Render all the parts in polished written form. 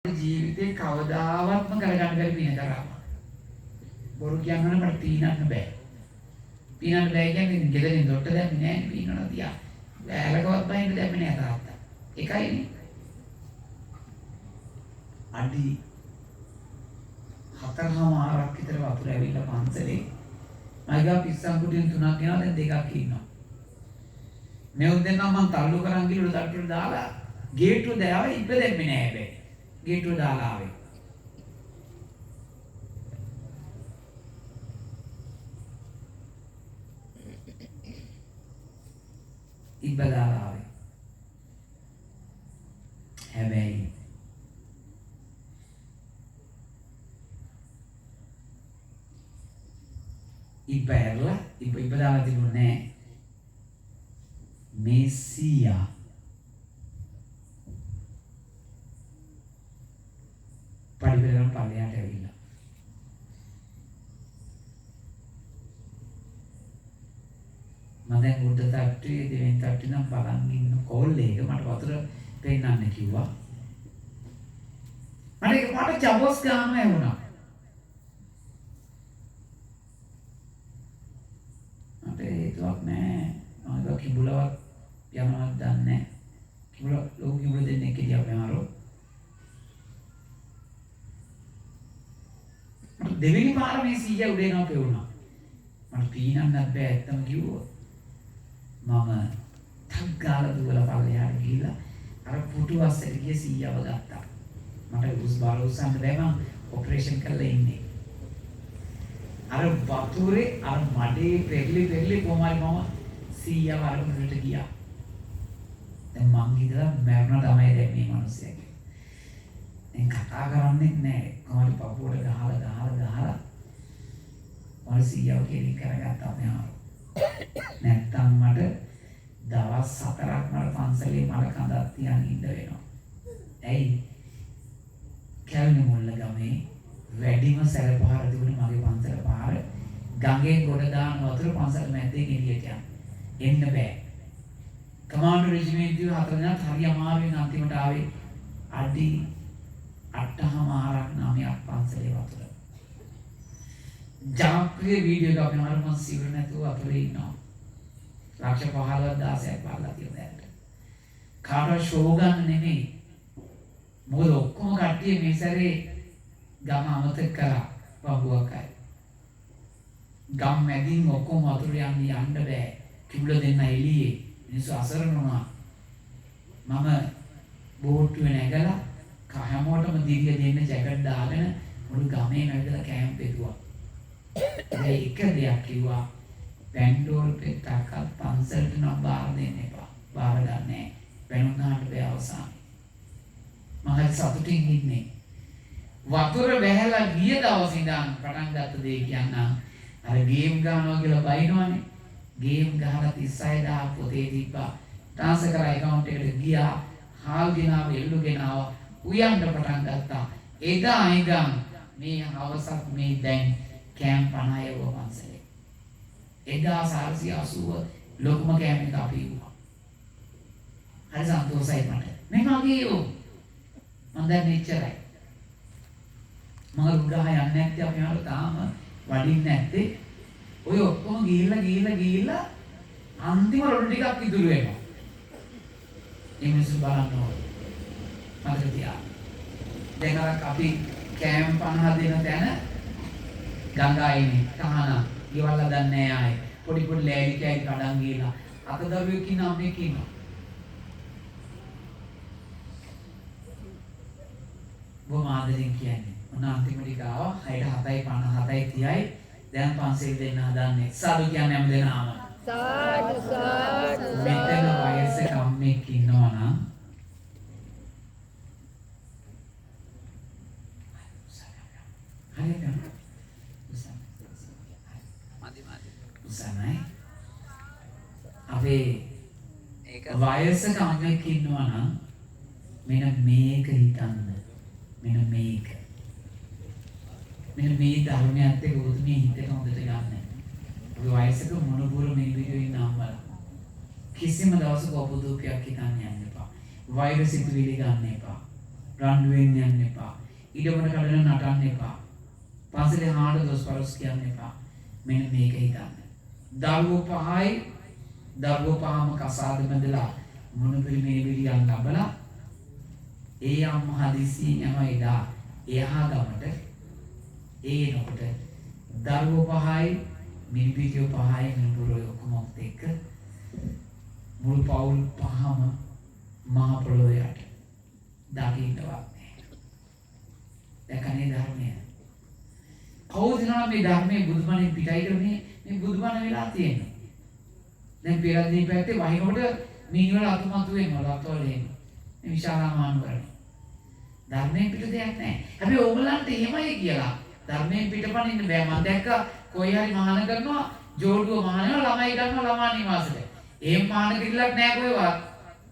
ජීවිතේ කවදාවත්ම කරගන්න බැරි පින කරා. බොරු කියන්න මට පීනන්න බෑ. පීනන්න බෑ කියන්නේ ගෙදරින් දොට්ට දැම්මේ නෑ පීනනවා තියා. වැලකවත් බහින්න දැම්මේ නෑ තාත්තා. එකයිනේ. අඩි 4මාරක් විතර වතුර ඇවිල්ලා පන්සලේ මයිගා පිස්සන් කුටියෙන් 3ක් ගෙනා දැන් 2ක් ඉන්නවා. මෙවුන් දෙන්නා මං තල්ලු කරන් ගිහලා තට්ටුවට දාලා ගේට්ටුව දාලා ඉබ්බ දැම්මේ නෑ හැබැයි. ගේට්ටුව දාලා ආවේ. ඉබ්බ දාලා ආවේ. හැබැයි ඉබ්බ ඇරලා ඉබ්බ දාලා තිබුණේ නෑ. මේ සීයා පරිපරණ පල්ලයට ඇවිල්ලා මම දැන් උඩ තට්ටුවේ දෙවෙනි තට්ටුවේ නම් බලන් ඉන්න කෝල් එක මට වතුර පෙන්නන්න කිව්වා. මට ජබොස් ගාම ඇහුණා. මට ඒකක් නෑ. මම කිඹුලවත් යනවත් දන්නේ නෑ. කිඹුල ලෝක කිඹුල දෙන්නේ කියලා අපේ දෙවෙනි පාර මේ සීයා උඩ එනවා පෙවුනා. මට පීනන්නත් බෑ ඇත්තම කිව්වොත්. මම ටක් ගාලා දුවලා පල්ලෙහාට ගිහිල්ලා අර පුටුවස්සට ගිය සීයාව ගත්තා. මට උස් බාල උස්සන්න බෑ මං ඔපරේෂන් කරලා ඉන්නේ. අර වතුරේ අර මඩේ පෙරලි කොහමයි මම සීයාව අරමුණට ගියා. දැන් මං හිතලා මරණ තමයි දැන් මේ මිනිස්සයාගේ. දැන් කතා කරන්නේ නැහැ. කොහොමද පපුවට ගහලා මම සීයාව කෙලින් කරගත්තා මෙහාර. නැත්තම් මට දවස් 4ක් මට පන්සලේ මල කඳක් තියන් ඉන්න වෙනවා. ඇයි? කැලණි මුල්ල ගමේ වැඩිම සැලපහර තිබුණේ මගේ පන්සල පාර. ගඟේ ගොඩ දාන වතුර පන්සල මැද්දේ ගෙනියට එන්න බෑ. කමාන්ඩෝ රෙජිමෙන්ටුවේ 4 දෙනාත් හරි අමාරුවෙන් අන්තිමට ආවේ අඩි 8මාරක් 9ක් පන්සලේ වතුර. ජනප්‍රිය වීඩියෝ එකක් අපේ මම සිවුර නැතුව අතුලේ ඉන්නවා. ලක්ෂ 15000ක් බලලා තියෙනවා. කාටවත් ෂෝ ගන්න නෙමෙයි. මොකද ඔක්කොම කට්ටිය මේ සැරේ ගම අමතක කරා බබුවකයි. ගම් මැදින් ඔක්කොම වතුර යන්න බෑ. කිඹුල දෙන්න එළියේ මිනිස්සු අසරණ වුණා. මම බෝට්ටුවේ නැගලා කහමෝටම දිගිය දෙන්න ජැකට් දාගෙන මුළු ගමේ නැගලා කැම්ප් එකුවා. ඒ එක දෙයක් කිව්වා පැන්ඩෝල් පෙත්තක් පන්සලට නම් බාර දෙන්න එපා. බාර ගන්නෑ. වෙනුනාට බෑ අවසානයේ. මම සතුටින් ඉන්නේ. වතුර වැහැලා ගිය දවසේ ඉඳන් පටන් ගත්ත දේ කියන්නම් අර ගේම් ගන්නවා කියලා බයිනවනේ. ගේම් ගහලා 36000 පොතේ තිබ්බා. ට්‍රාන්ස්ෆර් කරා account එකට ගියා. හාල් ගෙනාව එල්ලු ගෙනාව උයන්න පටන් ගත්තා. එදා ඉඳන් මේ හවසක් මේ දැන් කෑම් 50 යව පන්සලේ. 1480 ලොකුම කෑම එක අපි ඉවුවා. හරි සන්තෝෂයි මට. මේ මගේ යෝ. මම දැන් මෙච්චරයි. මම රුගහ යන්නේ නැත්තේ අපි හාර තාම වඩින්නේ නැත්තේ. ඔය ඔක්කොම ගිහිල්ලා අන්තිම රොඩු ටිකක් ඉතුරු වෙනවා. මේ මිනිස්සු බලන්න ඕනේ. මතක තියාගන්න. දැන් අර අපි කෑම් 50 දෙන තැන ගංගායිනේ තහන ගෙවල් හදන්නේ නැහැ ආයේ. පොඩි ලෑලි කෑලි කඩන් ගිහලා අත දරුවෙක් ඉන්න අම්මෙක් ඉන්නවා. බොහොම ආදරෙන් කියන්නේ. මොන අන්තිමට ගාව 6:07යි 57යි 30යි දැන් පන්සල් දෙන්න හදන්නේ. සාදු කියන්නේ හැම දෙනාම. සාදු සාදු. මෙතන වයසක අම්මෙක් ඉන්නවා නම් හරියට උසමයි. අපේ වයසක අම්මෙක් ඉන්නවා නම් මෙන්න මේක හිතන්න. මෙන්න මේක. මෙන්න මේ ධර්මයත් එක්ක උතුමේ හිතට හොඳට ගන්න. අපි වයසක මොනබුර මේ වීඩියෝ ඉන්න අම්මලා කිසිම දවසක ඔබ දුකයක් හිතන්න යන්න එපා. වෛර සිතුවිලි ගන්න එපා. රණ්ඩු වෙන්න යන්න එපා. ඊටමට කඩන නටන්න එපා. පන්සලේ හාඩ දොස් පරස් කියන්න එපා. මෙන්න මේක හිතන්න. දරුවෝ පහම කසාද බැඳලා මොනපිරි මේ විලියන් ලබලා ඒ අම්මා හදිසියෙන් යනවා එදා එහා ගමට ඒනකොට දරුවෝ පහයි මිනිපිටියෝ පහයි මිනිපුරෝ ඔක්කොම එක්ක මුළු පවුල් පහම මහ පොළොවට දකින්නවත් නැහැ. දැකනේ ධර්මය. කවුද මේ ධර්මයේ බුදුමණේ පිටයි කරන්නේ මේ බුදුමණ වෙලා තියෙන්නේ. දැන් පෙරදී පැත්තේ වහිනකොට මීවල අතුමතු වෙනවා රතවල එන්නේ. මේ විශාලාමාන කරන්නේ. ධර්මයෙන් පිට දෙයක් නැහැ. හැබැයි ඕගලන්ට එහෙමයි කියලා ධර්මයෙන් පිටපණින්න බෑ. මම දැක්කා කොයි හරි මහාන කරනවා ජෝඩුව මහානව ළමයි ගන්නවා ළමා නිවාසෙට. එහෙම මහාන කිරිලක් නැහැ කොහෙවත්.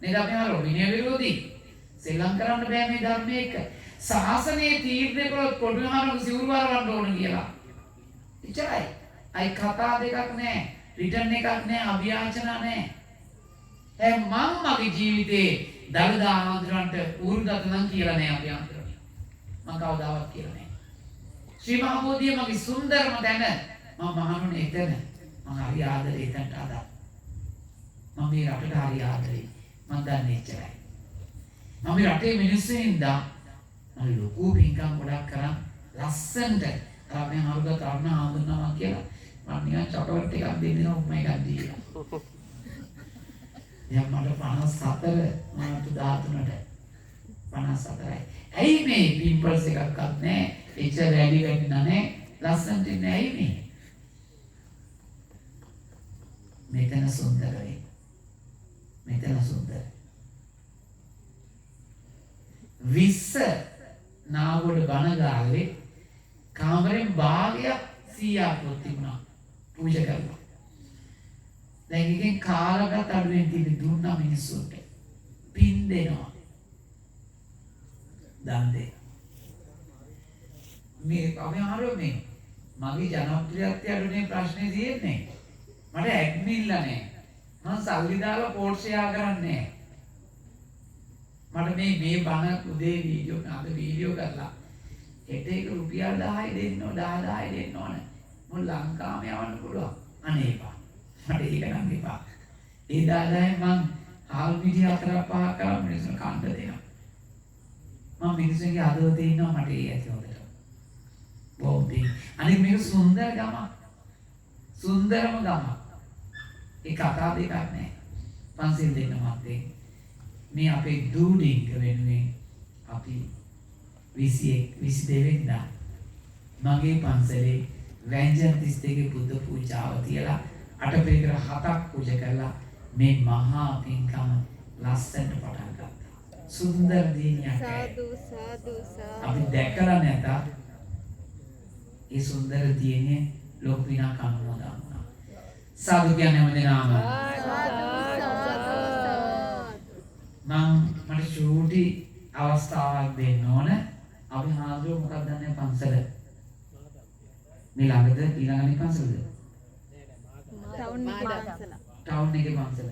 නේද අපි හරෝ විනය විරෝධී. සෙල්ලම් කරන්න බෑ මේ ධර්මයේ එක. සාසනයේ තීරණය කළොත් කොඩුහාරක සිවුරු වරවන්න ඕන කියලා. එච්චරයි. අයි කතා දෙකක් නැහැ. රිටර්න් එකක් නැහැ. අභියාචනා නැහැ. මම මගේ ජීවිතේ දලදා ආන්දරන්ට උරුදත නම් කියලා නෑ අපි ආන්දරට. මම කවදාවත් කියලා නෑ. ශ්‍රී මහා බෝධිය මගේ සුන්දරම තැන. මම මහණුනේ එතන. මම හරි ආදරේ එතනට ආදා. මම මේ රටට හරි ආදරේ. මම දන්නේ එච්චරයි. මම මේ රටේ මිනිස්සුන්දා මම ලොකු පින්කම් ගොඩක් කරන් ලස්සනට මේ හරුද තරණ ආඳුනවා කියලා මම නිකන් චොකලට් එකක් දෙන්නවා මම එකක් දීලා. දැන් මට 54 මාර්තු 13ට 54යි. ඇයි මේ පිම්පල්ස් එකක්වත් නැහැ. එච්චර වැඩි වෙන්නේ නැහැ. ලස්සනට ඉන්නේ ඇයි මේ? මෙතන සුන්දරයි. මෙතන සුන්දරයි. 20 නාගොඩ බණගාලේ කාමරෙන් භාගයක් 100ක් තිබුණා. පූජා කරලා. දැන් එකෙන් කාලකට අඩුවෙන් තිබි දුන්නා මිනිස්සුන්ට. පින් දෙනවා. දන් දෙනවා. මේ අපි ආරෝමේ මගේ ජනප්‍රියත්වය අඩුනේ ප්‍රශ්නේ තියෙන්නේ. මට ඇඩ්මින්ලා නැහැ. මම සල්ලි දාලා පෝර්ෂයා කරන්නේ නැහැ. මට මේ බණ උදේ වීඩියෝ කරලා හෙට එක රුපියල් 10යි දෙන්න 10000යි දෙන්න ඕන. මොන ලංකාවම යවන්න පුළුවන්. අනේ එපා. මට ඒක නම් එපා. ඒ 10000න් මං හාල් පිටි 4-5 කරා මිනිස්සුන් කන්න දෙනවා. මම මිනිස්සුන්ගේ අදවතේ ඉන්නවා මට ඒ ඇති හොදට. බොම්බි. අනිත් මේක සුන්දර ගමක්. සුන්දරම ගමක්. ඒ කතා දෙකක් නැහැ. පන්සිල් දෙන්න මත්තේ. මේ අපේ දූඩින්ක වෙනුවෙන් අපි 22 වෙනිදා මගේ පන්සලේ වැංජන 32 බුද්ධ පූජාව තියලා අටපිරිකර 7ක් පූජා කරලා මේ මහා පින්කම ලස්සනට පටන් ගත්තා. සුන්දර දිනයක්. සාදු සාදු සාදු. අපි දැකලා නැත. ඒ සුන්දර දිනේ ලෝක විනා කනුවදා වුණා. සාදු කියන්නේ මොකද නාම? මට චූටි අවස්ථාවක් දෙන්න ඕන. අපි හාමුදුරුවෝ මොකක්ද දන්නේ පන්සල? මේ ළඟද ඊළඟනේ පන්සලද? ටවුන් එකේ පන්සල.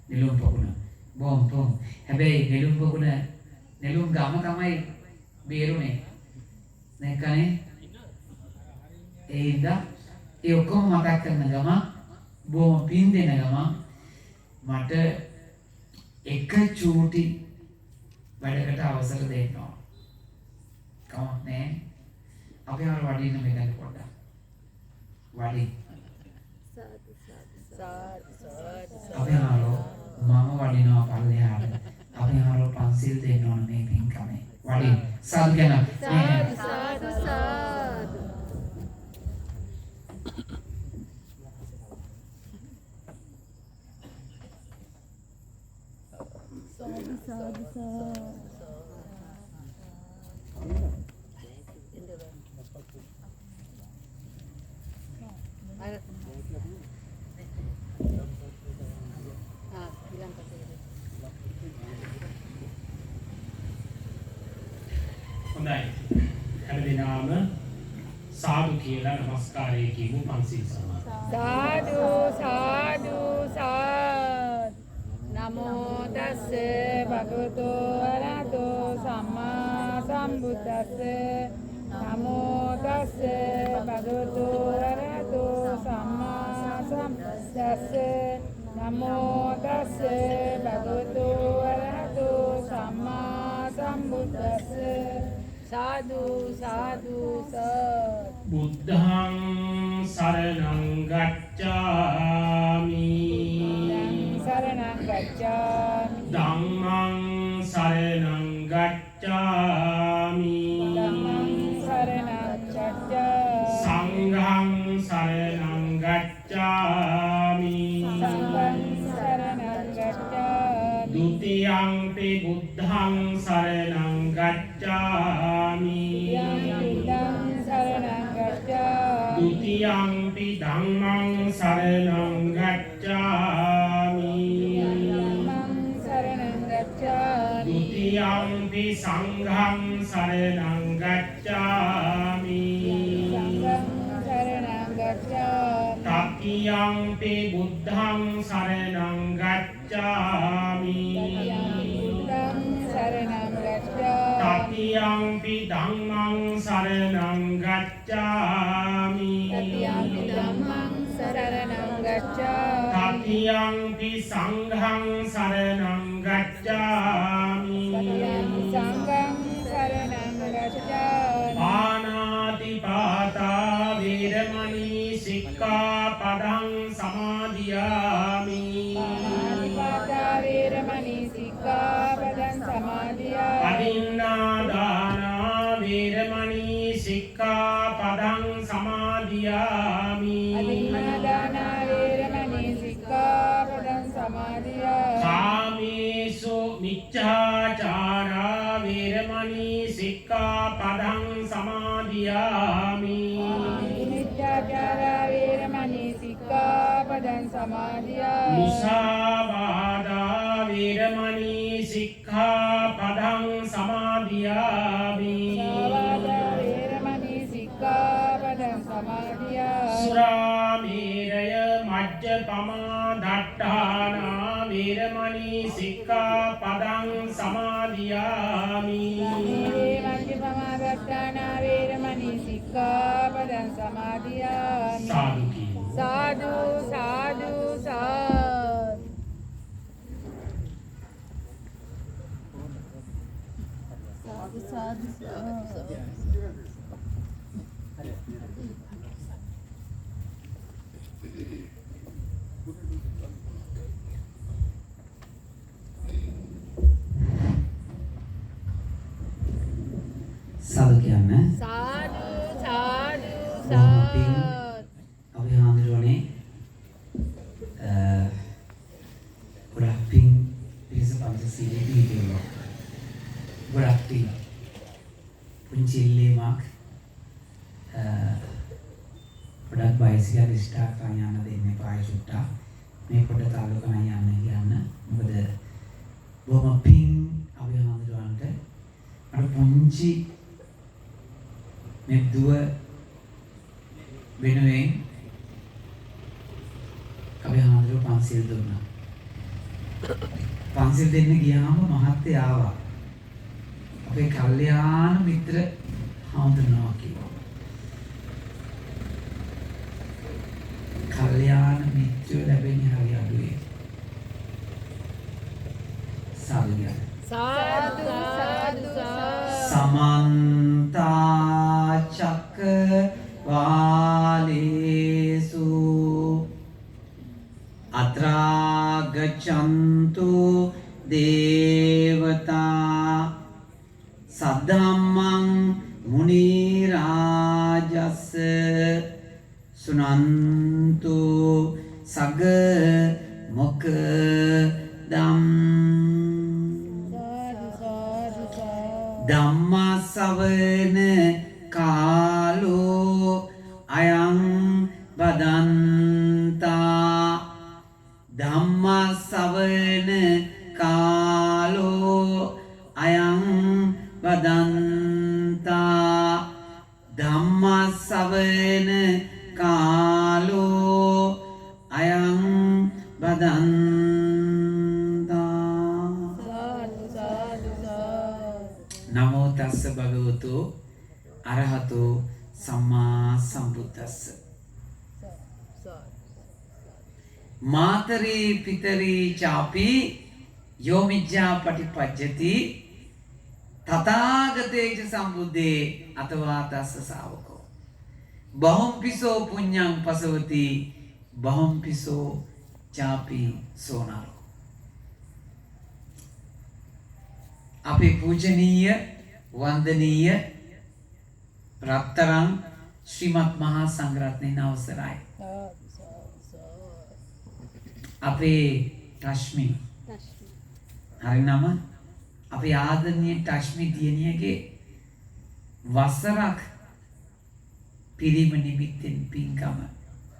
නෙළුම් පොකුණ. බොම්. හැබැයි නෙළුම් පොකුණ නෙළුම් ගම තමයි බේරුනේ. නැකනේ ඒ ඉඳා ඒ ඔක්කොම මතක් කරන ගම බොම් පින් දෙන ගම මට එක චූටි වැඩකට අවසර දෙන්න ඕන. කමක් නැහැ. අපි ආර වඩින්න මෙතන පොඩ්ඩක්. වඩින්න. අපි ආරෝ මම වඩිනවා පල්ලෙහාට. අපි ආරෝ පන්සිල් දෙන්න ඕන මේ පින්කමේ. වඩින්න. සාදු කියන. සාදු සාදු. සාදු සාදු. හොඳයි. හැමදෙනාම සාදු කියලා නමස්කාරය කියමු පන්සිල් සමාදන්. සාදු සාදු සාදු. නමෝ තස්ස භගවතු අරහතෝ සම්මා සම්බුද්දස්ස නමෝ තස්ස භගවතු අරහතෝ සම්මා සම්බුද්දස්ස නමෝ තස්ස භගවතු අරහතෝ සම්මා සම්බුද්දස්ස සාදු සාදු බුද්ධං සරණං ගච්ඡාමි සරණං ගච්ඡාමි ධම්මං සරණං ගච්ඡාමි ධම්මං සරණං ගච්ඡාමි සංඝං සරණං ගච්ඡාමි සංඝං සරණං ගච්ඡාමි ဒုတိယံ පි බුද්ධං සරණං ගච්ඡාමි බුද්ධං සරණං ගච්ඡාමි ဒုတိယံ පි ධම්මං සරණං ගච්ඡාමි ධම්මං සරණං ගච්ඡාමි ဒုတိယံ පි සංඝං සරණං ගච්ඡාමි සංඝං සරණං ගච්ඡාමි තතියම්පි බුද්ධං සරණං ගච්ඡාමි බුද්ධං සරණං ගච්ඡාමි තතියම්පි ධම්මං සරණං ගච්ඡාමි තතියම්පි ධම්මං සරණං ගච්ඡාමි තතියම්පි සංඝං සරණං ගච්ඡාමි තතියම්පි සංඝං සරණං ගච්ඡාමි පාණාතිපාතා වේරමණී සික්ඛාපදං සමාදියාමි පාණාතිපාතා වේරමණී සික්ඛාපදං සමාදියාමි අදින්නාදානා වේරමණී සික්ඛාපදං සමාදියාමි අදින්නාදානා වේරමණී සික්ඛාපදං සමාදියාමි කාමේසු මිච්ඡාචාරා වේරමණී සික්ඛාපදං සමාදියාමි මිච්ඡාචාරා වේරමණී සික්ඛාපදං සමාදියාමි මුසාවාදා වේරමණී සික්ඛාපදං සමාදියාමි සාවාදා වේරමණී සික්ඛාපදං සමාදියාමි සුරාමේරය මජ්ජපමා දට්ඨානා වේරමණී සික්ඛාපදං සමාදියාමි මජ්ජපමාදට්ඨානා වේරමණී සික්ඛාපදං සමාදියාමි සාදු කීවෝ සාදු සාදු සාදු සාදු සාදු සාදු කියන්නේ සාදු සාදු සාදු අපි හාමුදුරනේ ගොඩක් පින් පිරිස පංචශීලයේ පිළිපදිනවා. ගොඩක් පින් පුංචි ඉල්ලීමක් ගොඩක් බයිසිකල් ස්ටාර්ට් කරන්න යන්න දෙන්න එපා චුට්ටා. මේ පොඩ තාලුකම යන්න කියන්න. මොකද බොහොම පින් අපි හාමුදුරන්ට අර පුංචි මේ දුව වෙනුවෙන් අපි හාමුදුරුවෝ පන්සිල් දුන්නා. පන්සිල් දෙන්න ගියාම මහත්තයා ආවා. අපේ කල්යාණ මිත්‍ර හාමුදුරුවෝ කිව්වා. කල්යාණ මිත්‍රයෝ ලැබෙන්නේ හරි අඩුයි. සාදු සාදු සාදු සමන්ත චක්කවාලේසු අත්‍රා ගච්ඡන්තු දේවතා සද්ධම්මං මුනි රාජස් සුනන්තු සග මොක්ඛදම් ධම්මස්සවන කාලෝ අයං බදන්තා ධම්මස්සවන කාලෝ අයං බදන්තා ධම්මස්සවන කාලෝ අයං බදන්තා නමෝ තස්ස භගවතු අරහතෝ සම්මා සම්බුද්දස්ස. මාතරී පිතරී චාපි යෝමිජ්ජා පටිපජ්ජති තථාගතේච සම්බුද්දේ අතවා තස්ස ශාවකෝ බහුම්පිසෝ පුඤ්ඤං පසවති බහුම්පිසෝ චාපි සෝනරෝ. අපේ පූජනීය වන්දනීය රත්තරන් ශ්‍රීමත් මහා සංඝරත්නයේ අවසරයි. අපේ රශ්මි හරි නම අපේ ආදරණීය රශ්මි දියණියගේ වසරක් පිරීම නිමිත්තෙන් පින්කම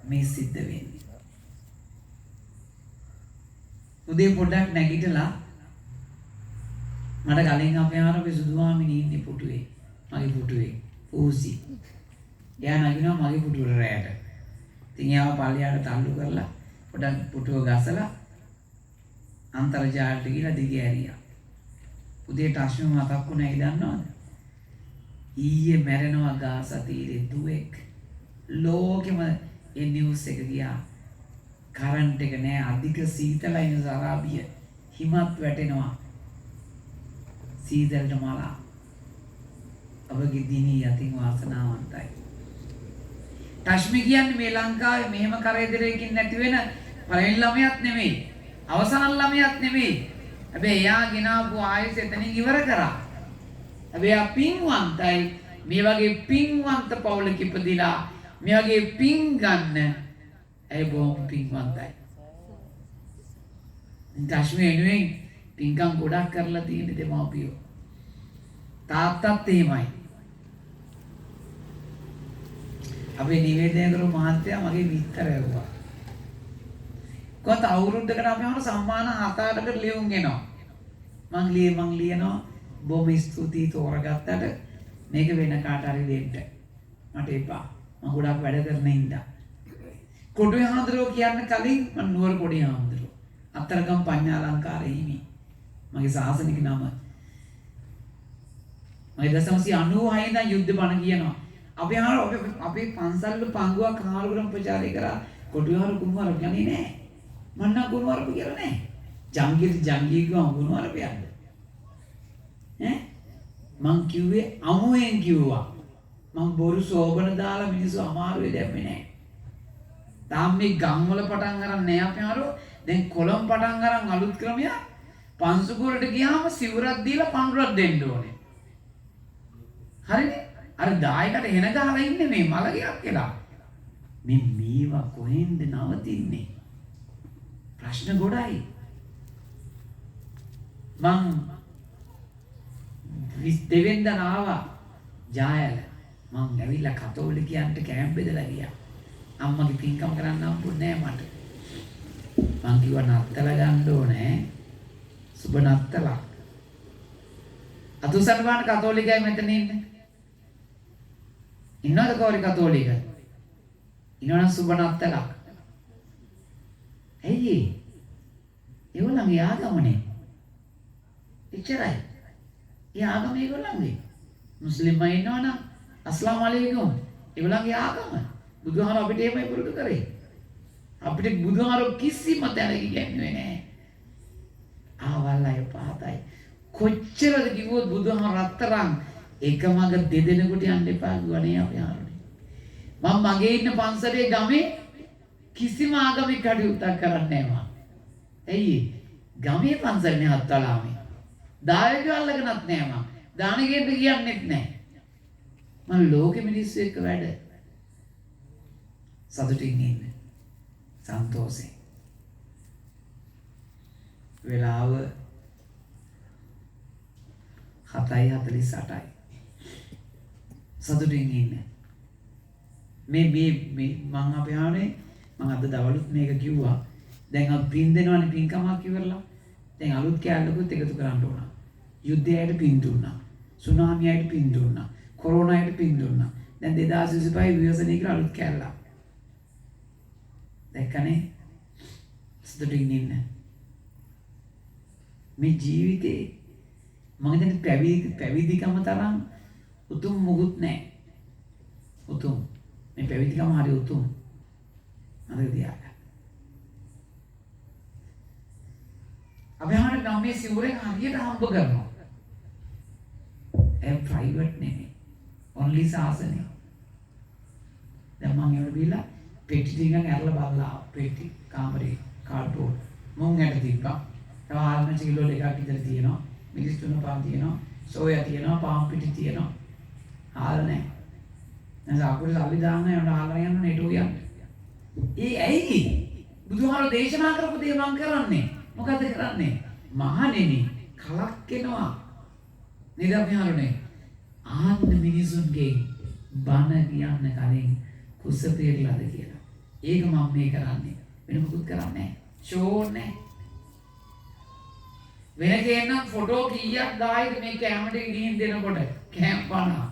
මේ සිද්ධ වෙන්නේ. උදේ පොඩ්ඩක් නැගිටලා මට කලින් අපේ ආරෝපේ සුදුමාමිනී ඉන්නේ පුටුවේ. මගේ පුටුවේ. ඌසි. එයා නගිනවා මගේ පුටුවර රැයට. ඉතින් එයාව පල්ලියට තල්ලු කරලා පොඩක් පුටුව ගසලා අන්තර්ජාලයට ගිහලා දිගේ ඇරියා. උදේට අශ්වම මතක් වුණා ඒ දන්නවද? ඊයේ මැරෙනවා ගාස තීරේ දුවෙක්. ලෝකෙම ඒ නිවුස් එක ගියා. කරන්ට් එක නෑ අධික සීතලයි අරාබිය. හිමත් වැටෙනවා. සීතලට මලා. ඔබගේ දිනී යතින් වාසනාවන්තයි. ටශ්මි කියන්නේ මේ ලංකාවේ මෙහෙම කරදරයකින් නැති වෙන පළවෙනි ළමයාත් නෙමෙයි. අවසාන ළමයාත් නෙමෙයි. හැබැයි එයා ගෙනාවු ආයෙත් එතනින් ඉවර කරා. හැබැයි ආ පින්වන්තයි. මේ වගේ පින්වන්ත පවුලක ඉපදිලා මේ වගේ පින් ගන්න ඒ බොහොම පින්වන්තයි. ටශ්මි එනුවෙන් පින්කම් ගොඩක් කරලා තියෙන දෙමාපියෝ. තාත්තත් එහෙමයි. අපේ නිවේදනය කරපු මහත්තයා මගේ මිත්‍රයෙක් වුණා. කොහොත් අවුරුද්දකට අපි හොර සම්මාන 7-8කට ලියුම් එනවා. මං ලියනවා බොහොම ස්තුතියි තෝරගත්තට මේක වෙන කාට හරි දෙන්න. මට එපා. මම ගොඩක් වැඩ කරන ඉඳා. කොටුවේ හාමුදුරුවෝ කියන්න කලින් මම නුවර පොඩි හාමුදුරුවෝ. අත්තරගම් පඤ්ඤාලංකාර හිමි. මගේ සාසනික නම. මම 1996 ඉඳන් යුද්ධ බණ කියනවා. අපේ පන්සල් පංගුවක් කාලුරම් ප්‍රචාරය කරා කොටුවහරු කුමාරව යන්නේ නැහැ. මන්න කුමාරව කියලා නැහැ. ජංගී ගම කුමාරව යන්නේ. මං කිව්වේ අමුයෙන් කිව්වා. මං බොරු සෝබන දාලා මිනිස්සු අමාරුවේ දැම්මේ නැහැ. තාම මේ ගම් වල පටන් අරන් නැහැ අපි හරෝ. දැන් කොළඹ පටන් අරන් අලුත් ක්‍රමයක් පන්සුකුරට ගියාම සිවුරක් දීලා පඳුරක් දෙන්න ඕනේ. හරිනේ? අර දායකට එන ගහලා ඉන්නේ මේ මලගියක් කියලා. මේ මේවා කොහෙන්ද නවතින්නේ? ප්‍රශ්න ගොඩයි. මං 22 වෙනිදා ආවා ජායල. මං ඇවිල්ලා කතෝලිකයන්ට කෑම් බෙදලා ගියා. අම්මගේ පින්කම් කරන්න හම්බුනේ නෑ මට. මං කිව්වා නත්තල ගන්න ඕනේ. සුබ නත්තලක්. අතුසන්වාන කතෝලිකයි මෙතන ඉන්නේ. ඉන්නවද කවුරු කතෝලික? ඉන්නවනම් සුබ නත්තලක්. ඇයි? ඒගොල්ලන්ගේ ආගමනේ. එච්චරයි. ඒ ආගම ඒගොල්ලන්ගේ. මුස්ලිම්ම ඉන්නවනම් අස්ලාම් අලයිකුම්. ඒගොල්ලන්ගේ ආගම. බුදුහාම අපිට එහෙමයි පුරුදු කරේ. අපිට බුදුහාම කිසිම තැනක කියන්නේ නැහැ. ආවල්ලා පහතයි. කොච්චරද කිව්වොත් බුදුහාම රත්තරන් එකමඟ දෙදෙනෙකුට යන්න එපා ගුණේ අපි ආරනේ. මම මගේ ඉන්න පන්සලේ ගමේ කිසිම ආගමික කටයුත්තක් කරන්නේ නැහැ මම. ඇයි? ගමේ පන්සලේ හත්වලාමේ. දායකයෝ අල්ලගෙනත් නැහැ මම. දාන ගෙන්න කියන්නෙත් නැහැ. මම ලෝකෙ මිනිස්සු එක්ක වැඩ. සතුටින් ඉන්න. සන්තෝෂෙන්. වෙලාව 7:48යි. සතුටින් ඉන්න. මේ මං අපේ ආනේ මං අද දවල්ුත් මේක කිව්වා. දැන් අපි පින් දෙනවනේ පින්කමක් ඉවරලා. දැන් අලුත් කැලලකුත් එකතු කරන්න ඕන. යුද්ධයට පින් දුන්නා. සුනාමියට පින් දුන්නා. කොරෝනායට පින් දුන්නා. දැන් 2025 විවසනයේ කියලා අලුත් කැලලක්. දැක්කනේ? සතුටින් ඉන්න. මේ ජීවිතේ මම හිතන්නේ පැවිදිකම තරම් උතුම් මුකුත් නැහැ. උතුම්. මේ පැවිදිකම හරි උතුම්. මතක තියාගන්න. අපි හරියට නම් මේ සිවුරෙන් හරියට හම්බ කරනවා. ඒ ප්‍රයිවට් නෙමෙයි. ඔන්ලි සාසනේ. දැන් මම ඒවල බීලා පෙට්ටි ටිකක් ඇරලා බලලා පෙට්ටි කාමරේ කාඩ්බෝඩ් මොන් යට තිබ්බා. තව ආල්මච් කිලෝ දෙකක් විතර තියෙනවා. මිරිස් තුන පාන් තියෙනවා. සෝයා තියෙනවා. පාන් පිටි තියෙනවා. ආල නැහැ. දැන් සාකුරේ සල්ලි දාන්න යනවා ආලන යන්න නෙටෝ යන්න. ඒ ඇයි? බුදුහාර දේශනා කරපු දේ මම කරන්නේ. මොකද කරන්නේ? මහණෙනි කලක් එනවා. නේද අපි හරුනේ? ආන්න මිනිසුන්ගේ බණ කියන්න කලින් කුස පෙරලාද කියලා. ඒක මම මේ කරන්නේ. වෙන මොකුත් කරන්නේ නැහැ. ෂෝ නැහැ. වෙන කෙනෙක් ෆොටෝ කීයක් දායිද මේ කැමරට ගිහින් දෙනකොට කැම් පානවා.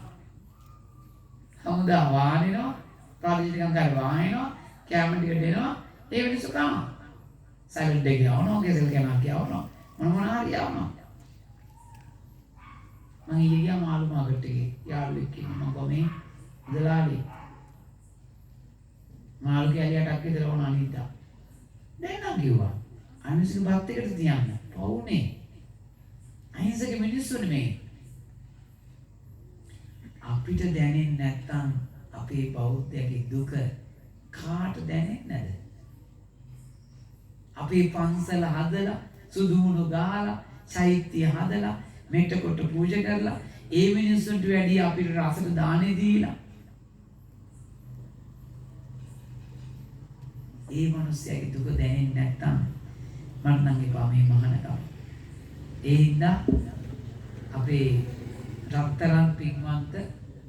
හමුදා වානිනවා, ප්‍රාදේශිකම් කර වානිනවා, කැමරට දෙනවා. ඒ මිනිස්සු කනවා. සයිලන්ට් එක යවනවා, කේසල් කනවා කියවනවා. මොන හරි යවනවා. මම ඊයේ මාළු මාකට් එකේ යාළුවෙක් ඉන්නවා මම ගමේ ඉඳලාලි. මාළු කැලියටක් විතර වුණ අනිද්දා. දැන් නම් කිව්වා. අනිසික බත් එකට තියන්න. පවුනේ. අහිංසක මිනිස්සුනේ මේ. අපිට දැනෙන්නේ නැත්තම් අපේ බෞද්ධයාගේ දුක කාට දැනෙන්නේ නැද? අපේ පන්සල හදලා සුදුමුණු ගාලා චෛත්‍ය හදලා මෙට කොට පූජා කරලා ඒ මිනිස්සුන්ට වැඩි අපිට රසට දානේ දීලා ඒ මිනිස්යාගේ දුක දැනෙන්නේ නැත්තම් මට නම් එපා මේ මහානකම. ඒ හින්දා අපේ රත්තරන් පින්වන්ත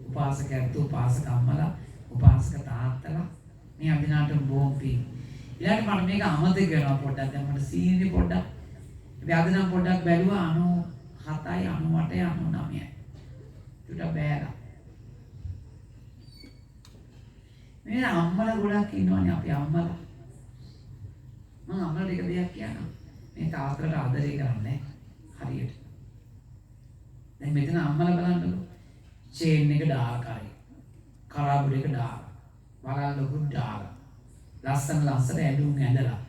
උපාසකයන්තු උපාසකම්මලා උපාසක තාත්තලා මේ අදිනාට බොහොම පිං. ඊළඟට මට මේක අමතක වෙනවා පොඩ්ඩක්. දැන් මට සීනි පොඩ්ඩක්. ඉතින් අද නම් පොඩ්ඩක් බැලුවා 97යි 98යි 99යි. චුට්ටක් බෑලා. මේ අම්මලා ගොඩක් ඉන්නවනේ අපි අම්මලා. මම අම්මලාට එක දෙයක් කියනවා. මේ තාත්තට ආදරය කරන්නේ හරියට. දැන් මෙතන අම්මලා බලන්නකෝ. චේන් එක දාලා කරේ. කරාබුල එක දාලා. වලල් ලොකු දාලා. ලස්සන ඇඳුම් ඇඳලා.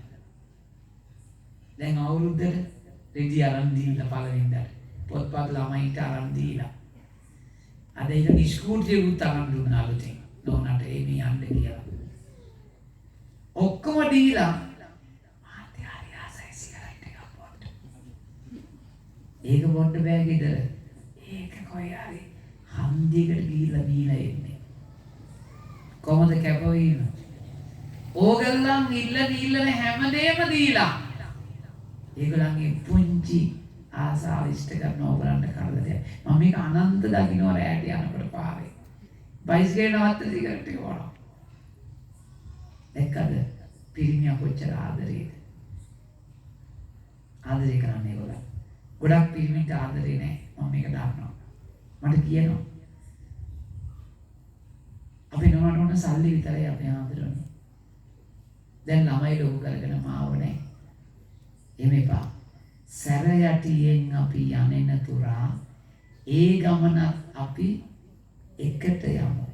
දැන් අවුරුද්දට රෙදි අරන් දීලා පළවෙනිදට. පොත්පත් ළමයින්ට අරන් දීලා. අද ඉතින් ස්කූටිය උත් අරන් දුන්නා අලුතෙන්. නෝනාට එමි යන්න කියලා. ඔක්කොම දීලා මාත්‍ය හරි ආසයි සිගරට් එකක් බොන්න. ඒක බොන්න බෑ ගෙදර. ඒක කොයි හරි හන්දියකට ගිහිල්ලා බීලා එන්නේ. කොහොමද කැපවීම? ඕගොල්ලන් ඉල්ලන හැමදේම දීලා. ඒගොල්ලන්ගේ පුංචි ආසාව ඉෂ්ට කරන ඕගොල්ලන්ට කරදරයක්. මම මේක අනන්ත දකින්න රැට යනකොට පාරේ. බයිසිකලේ නවත්ත සිගරට් එක වඩා. එක්කද පිරිමියා කොච්චර ආදරේද? ආදරේ කරන්නේ ඒගොල්ලන්. ගොඩක් පිරිමින්ට ආදරේ නැහැ. මම මේක දන්නවා. මට කියනවා. අපි නෝනට සල්ලි විතරයි අපි ආදරන්නේ. දැන් ළමයි ලොකු කරගෙන මාව නැහැ. එමෙපා. සැර යටියෙන් අපි යන්නේ තුරා ඒ ගමනත් අපි එකට යමු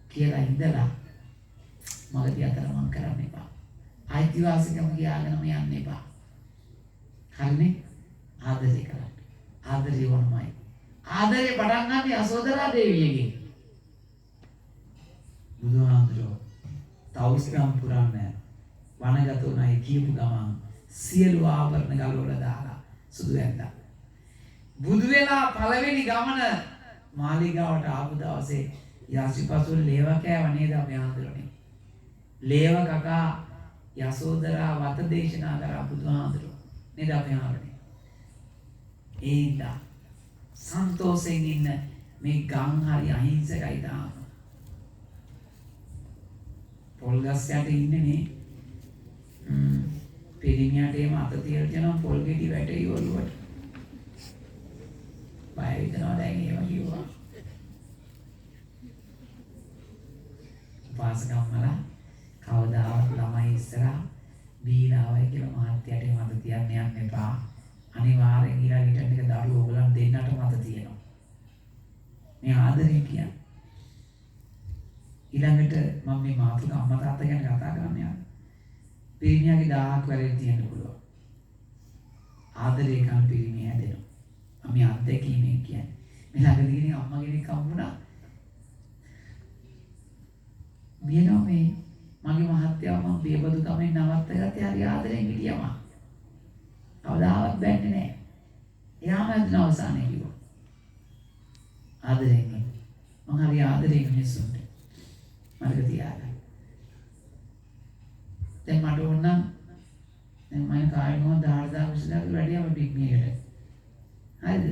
කියලා ඉඳලා මගදී අතරමං කරන්න එපා. අයිතිවාසිකම කියාගෙනම යන්න එපා. හරිනේ? ආදරය කරන්න. ආදරය වුණමයි. ආදරේ පටන් ගන්න යසෝදරා දේවියගෙන්. බුදුහාමුදුරුවෝ තවුස්ගම් පුරන්න වනගත උනායි කියපු ගමන් සියලු ආභරණ ගලවලා දාලා සුදු ඇඳා. බුදු වෙලා පළවෙනි ගමන මාලිගාවට ආපු දවසේ යසිපසු ලේව කෑව නේද අපි ආන්දරනේ. ලේව කකා යසෝදරා වත දේශනා කරා බුදුහාමුදුරුවෝ නේද අපි ආන්දරනේ. ඒඳා සන්තෝෂයෙන් ඉන්න මේ ගම් හරි අහිංසකයි තාම. පොල් ගස් යට ඉන්නේ නේ. පිරිමියාට එහෙම අත තියලා යනවා පොල් ගෙඩි වැටේ ඔළුවට. බය හිතනවා දැන් එහෙම කිව්වා. පාසකම්මලා කවදාවත් ළමයි ඉස්සරහා බීලාවයි කියලා මහත්යට එහෙම අත තියන්න යන්න එපා. අනිවාර්යෙන් ඊළඟට ටික දරුවෝ ඔයගලන් මේ ආදරේ කියන්නේ. ඊළඟට මම මේ මාතුක අම්මා තාත්තා ගැන කතා කරන්න යනවා. පිරිමියාගේ 1000ක් වැරදි තියෙන්න පුළුවන්. ආදරේ කරන පිරිමිය හැදෙනවා. මම මේ අත්දැකීමෙන් කියන්නේ. මේ ළඟදී අම්මා කෙනෙක් හම්බුණා. මියනවා මේ මගේ මහත්තයා මම බේබදු තමයි නවත්තගත්තේ හරි ආදරෙන් හිටියම. කවදාවත් බැන්නේ නැහැ. එයාම අදින අවසානයේ කිව්වා. ආදරෙන් මම හරි ආදරෙන් මිනිස්සුන්ට මතක තියාගන්න. දැන් මට ඕන නම් දැන් මම කායිමෝ 10000 විශ්දාක වැඩියම බිග් මේකට. හරිද?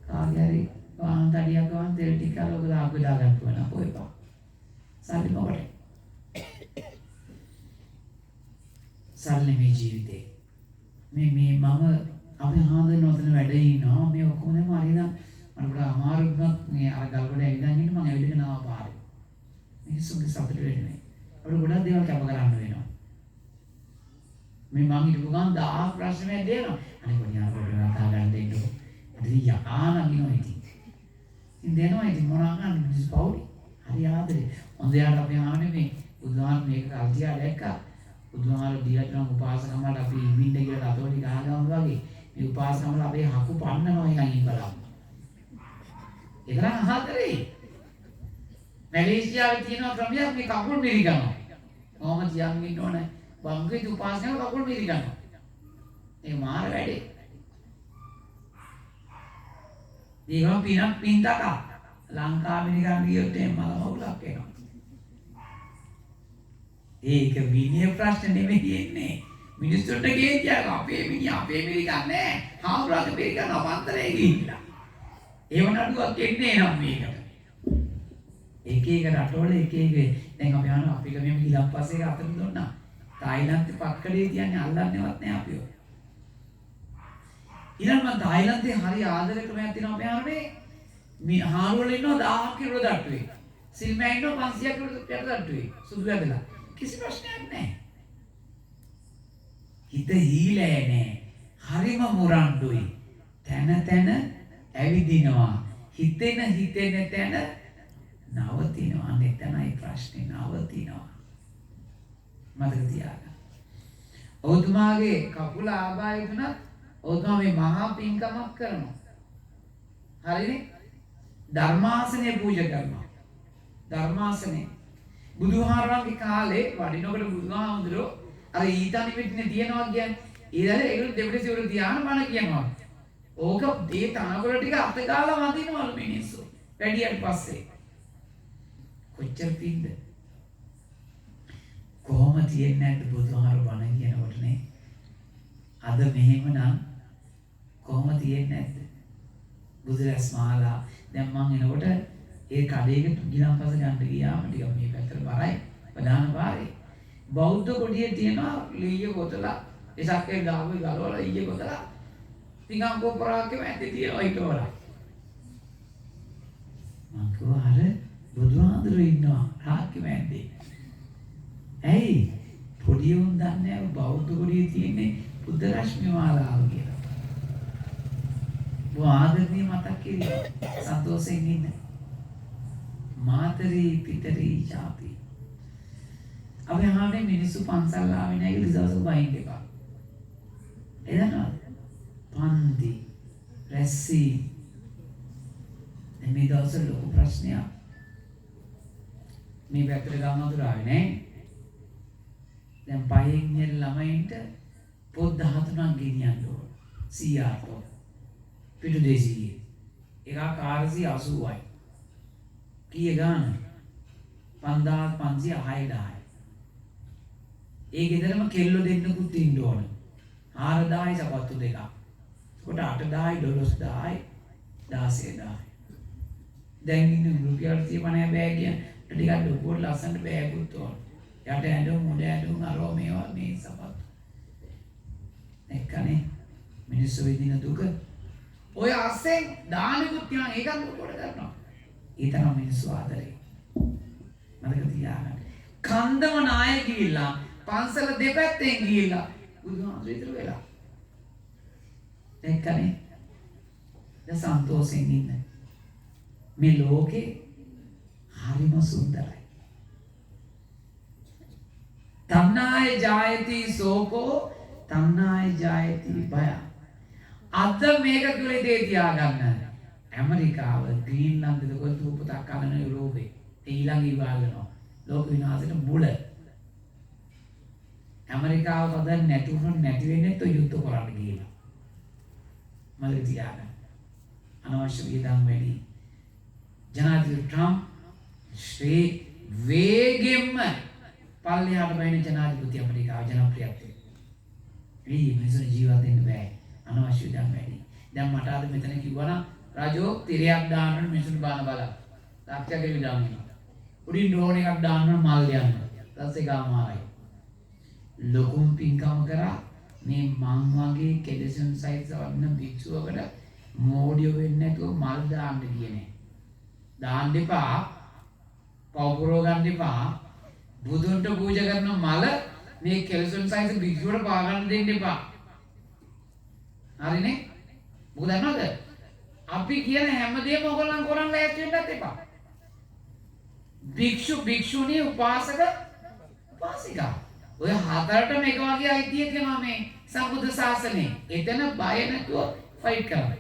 කාගේ හරි වාහන තඩියක් ගන්න තෙල් ටික අරගෙන ඔක දාපු දාගන්න පුළුවන් පොයපා. සල්ලි මොකටද? සල්ලි මේ ජීවිතේ. මේ මම අපි හාඳන නොතන වැඩ ඉන්නවා මේ ඔක්කොම දැන් හරිනම් මට ගොඩාක් අමාරු වුණත් මේ අර ගල්වල ඇවිදන් ඉන්න මම ඇවිදගෙන ආවා පාරේ. මිනිස්සුන්ගේ සතුට වෙන්නේ. අපිට ගොඩක් දේවල් කැප කරන්න වෙනවා. මේ මං හිතපු ගමන් 1000 ප්‍රශ්නයක් දෙනවා. අනේ කොහොමද අපිට කතා ගන්න දෙන්නකො. ඉතින් යකානම් ඉනවා ඉතින්. ඉතින් දෙනවා ඉතින් මොනවා ගන්න මිනිස්සු පවුලේ. හරි ආදරේ. හොඳට අපි ආන්නේ මේ බුදුහාම මේක කල්තියා දැක්කා. බුදුහාම දීලා කරන උපාසකමකට අපි ඉමින්න කියලා අතෝටි ගහගමු වගේ. මේ උපාසකමල අපේ හකු පන්නනවා එකයි බලන්න. ඒක නම් ආදරේ. මැලේසියාවේ තියෙන ක්‍රමයක් මේ කකුල් මිරිගනවා. කොහොමද යන් ඉන්න ඕනේ? බංගෙදි උපාසකම කකුල් මිරිගනවා. ඒක මාර වැඩේ. ඊගොම පින්තක ලංකාවේ නිකන් ගියොත් එහෙම මල මවුලක් එනවා. ඒක විනය ප්‍රශ්න නෙමෙයි එන්නේ. මිනිස්සුන්ට ගේතියක් අපේ මිනිහා අපේ මිරිගන්නේ නැහැ. හාමුදුරුවෝ මිරිගනවා පන්තරේ ගිහිල්ලා. ඒව නඩුවක් එන්නේ නම් මේකට. එක එක රටවල එක දැන් අපි අහන අපිට මෙහෙම ගිලම්පස්සේ එක අතට දුන්නා. තායිලන්තේ පක්කඩේ තියන්නේ අල්ලන්නේවත් නැහැ අපිව. ඊළඟ මම තායිලන්තේ හරි ආදර ක්‍රමයක් තියෙනවා අපි අහන්නේ මේ හාරුවල ඉන්නවා 1000ක් කිලෝ දට්ටුවේ. සිල්මෑ ඉන්නවා 500ක් කිලෝ දට්ටුවේ. සුදු ඇදලා. කිසි ප්‍රශ්නයක් නැහැ. හිත හීලෑ නැහැ. හරිම මුරණ්ඩුයි. තන ඇවිදිනවා. හිතෙන තැන නවතිනවා. අනෙතනයි ප්‍රශ්නේ නවතිනවා. මතක තියාගන්න. ඔතුමාගේ කකුල ආබාය තුනත් ඔතුමා මේ මහා පින්කමක් කරනවා. හරිනේ? ධර්මාසනය පූජා කරනවා. ධර්මාසනේ බුදුහාරවන්ගේ කාලේ වඩිනකොට බුදුහාමුදුරෝ අර ඊතනි පිටිනේ තියනවා කියන්නේ ඊළඟ ඒගොල්ලෝ දෙවිඩ සිවුරු තියාන බණ කියනවා. ඕක දේ තනකොළ ටික අත ගාලා වදිනවලු මිනිස්සු. වැඩියට පස්සේ කොච්චර පින්ද කොහොම තියෙන්නේ නැද්ද බුදුහාර බණ කියනකොට නේ අද මෙහෙමනම් කොහොම තියෙන්නේ නැද්ද බුදුරැස් මාලා දැන් මං එනකොට ඒ කඩේකට ගිලම්පස ගන්න ගියාම ටික මේ පැත්තට බරයි ප්‍රධාන පාරේ බෞද්ධ කොටියේ තියෙනවා ලීය කොතලා එසක්කේ ගාවේ ගලවලා ඊයේ කොතලා පිඟම් කොපරාකේ ඇත්තේ තියෙනවා ඊට වඩා මං කිව්වා අර බුදුහාඳුරු ඉන්නවා රාක්කේ මැද්දේ ඇයි පොඩි උන් දන්නේ බෞද්ධ කොටියේ තියෙන්නේ බුද්ධ රශ්මි මාලාව කියලා ආදරණීය මතක් කිරීම සන්තෝෂයෙන් ඉන්න මාතරී පිටරී ඡාපි අපි ආන්නේ මිනිස්සු පන්සල් ආවේ නැහැ කියලා දවසක බයින් එපා එදනවද පන්ති රැස්සි මේ දවස්වල ලොකු ප්‍රශ්නයක් මේ පැත්තට ගමනතුර ආවේ නැහැ දැන් පහෙන් යන ළමයින්ට පොත් 13ක් ගෙනියන්න ඕන 100ක් පිටු දෙසියේ එකක් 480යි කීය ගාන 5500 6000 ඒ ගෙදරම කෙල්ලෝ දෙන්නෙකුත් ඉන්න ඕන 4000යි සපත්තු දෙකක් කොට 8000යි 12000යි 16000 දැන් ඉන්න රුපියල් 30 බෑ කියන ටිකක් ලොකුවට ලස්සනට බෑගුත් ඕන යට ඇඳුම් මුඩ ඇඳුම් අරෝ මේවා මේ සපත්තු එක්කනේ මිනිස්සු විඳින දුක ඔය අස්සෙන් දානෙකුත් තියන ඒකත් කොට කරනවා. ඒ තරම් මිනිස්සු ආදරේ. මතක තියාගන්න. කන්දම නාය ගිහිල්ලා පන්සල දෙපැත්තෙන් ගිහිල්ලා බුදුහාමුදුරුවෝ ඉතුරු වෙලා. එක්කනේ. දැන් සන්තෝෂෙන් ඉන්න. මේ ලෝකේ හරිම සුන්දරයි. තණ්හාය ජායති සෝකෝ තණ්හාය ජායති භය. අද මේක තුලේ දේ තියාගන්න. ඇමරිකාව ග්‍රීන්ලන්තෙද කොහෙද උපතක් කරන යුරෝපේ ඊළඟ ඉවාලනවා ලෝක විනාශයට මුල. ඇමරිකාව කවදා නැති වෙන්නේ તો යුද්ධ කරන්න ගියලා. මල්ලි තියාගන්න. අනවශ්‍ය වියදම් වැඩි. ජනාධිපති ට්‍රම්ප් ශ්‍රී වේගෙන්ම පල්ලෙහාට බහින ජනාධිපති ඇමරිකාව ජනප්‍රියත්වය. මේ මිනිස්සු ජීවත් වෙන්න බෑ. අනවශ්‍ය වියදම් වැඩි. දැන් මට අද මෙතන කිව්වනම් රජෝ තිරයක් දාන්න මිනිස්සුන් බාන බලන්න. ලක්ෂකේ විදම් වෙනවා. උඩින් ඩ්‍රෝන් එකක් දාන්න මල් යන්න. ඊටසේ ගාමාරයි. ලොකුම් පින්කම කරා මේ මං වගේ කෙලෙසුන් සහිත වන්න භික්ෂුවකට මෝඩිය වෙන්නේ නැතුව මල් දාන්න කියන්නේ. දාන්න එපා. පවුරෝ ගන්න එපා. බුදුන්ට පූජා කරන මල මේ කෙලෙසුන් සහිත භික්ෂුවට පා ගන්න දෙන්න එපා. හරිනේ? මොකද දන්නවද? අපි කියන හැමදේම ඔයගොල්ලන් කරන්න ලෑස්ති වෙන්නත් එපා. භික්ෂු භික්ෂුණී උපාසක උපාසිකා ඔය හතරටම එක වගේ අයිතිය තියෙනවා මේ සම්බුද්ධ ශාසනයේ. එතන බය නැතුව ෆයිට් කරන්න.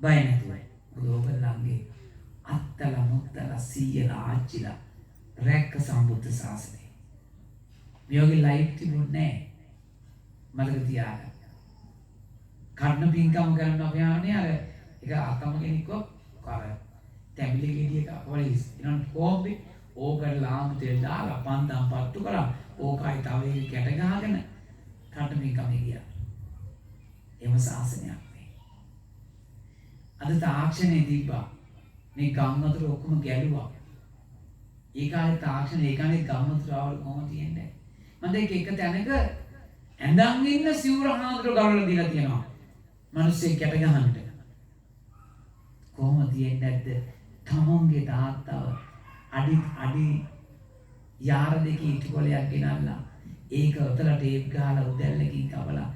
බය නැතුව. ඔයගොල්ලන්ගේ අත්තල මුත්තල සීයලා ආච්චිලා රැක්ක සම්බුද්ධ ශාසනය. මියෝගේ ලයිෆ් තිබුණේ නැහැ. මතක තියාගන්න. කර්ණ පින්කම් කරන්න අපි ආන්නේ අර එක අකම කෙනෙක්ව කර තැඹිලි ගෙඩියක පොලිස් ඊනොත් කොම්බි ඕකට ලාම් තෙල් දාලා පන්දම් පත්තු කරා ඕකයි තව එක කැට ගහගෙන කර්ණ පින්කම් ගියා. එම ශාසනයක් මේ. අද තාක්ෂණයේ තිබ්බා මේ ගම් වතුර ඔක්කොම ගැලුවා. ඒ කාලේ තාක්ෂණ ඒ කාලේ ගම් වතුර ආවල කොහොමද තියෙන්නේ? මම දෙක එක තැනක ඇඳන් ඉන්න සිවුර හාමුදුරුවෝ ගලවලා දීලා තියෙනවා. මිනිස්සේ කැට ගහන්නට. කොහොමද තියෙන්නේ නැද්ද? තමන්ගේ තාත්තව අඩි යාර දෙකේ ඉටිකොලයක් ගෙනල්ලා ඒක උතල ටේප් ගහලා උදැල්ලකින් කපලා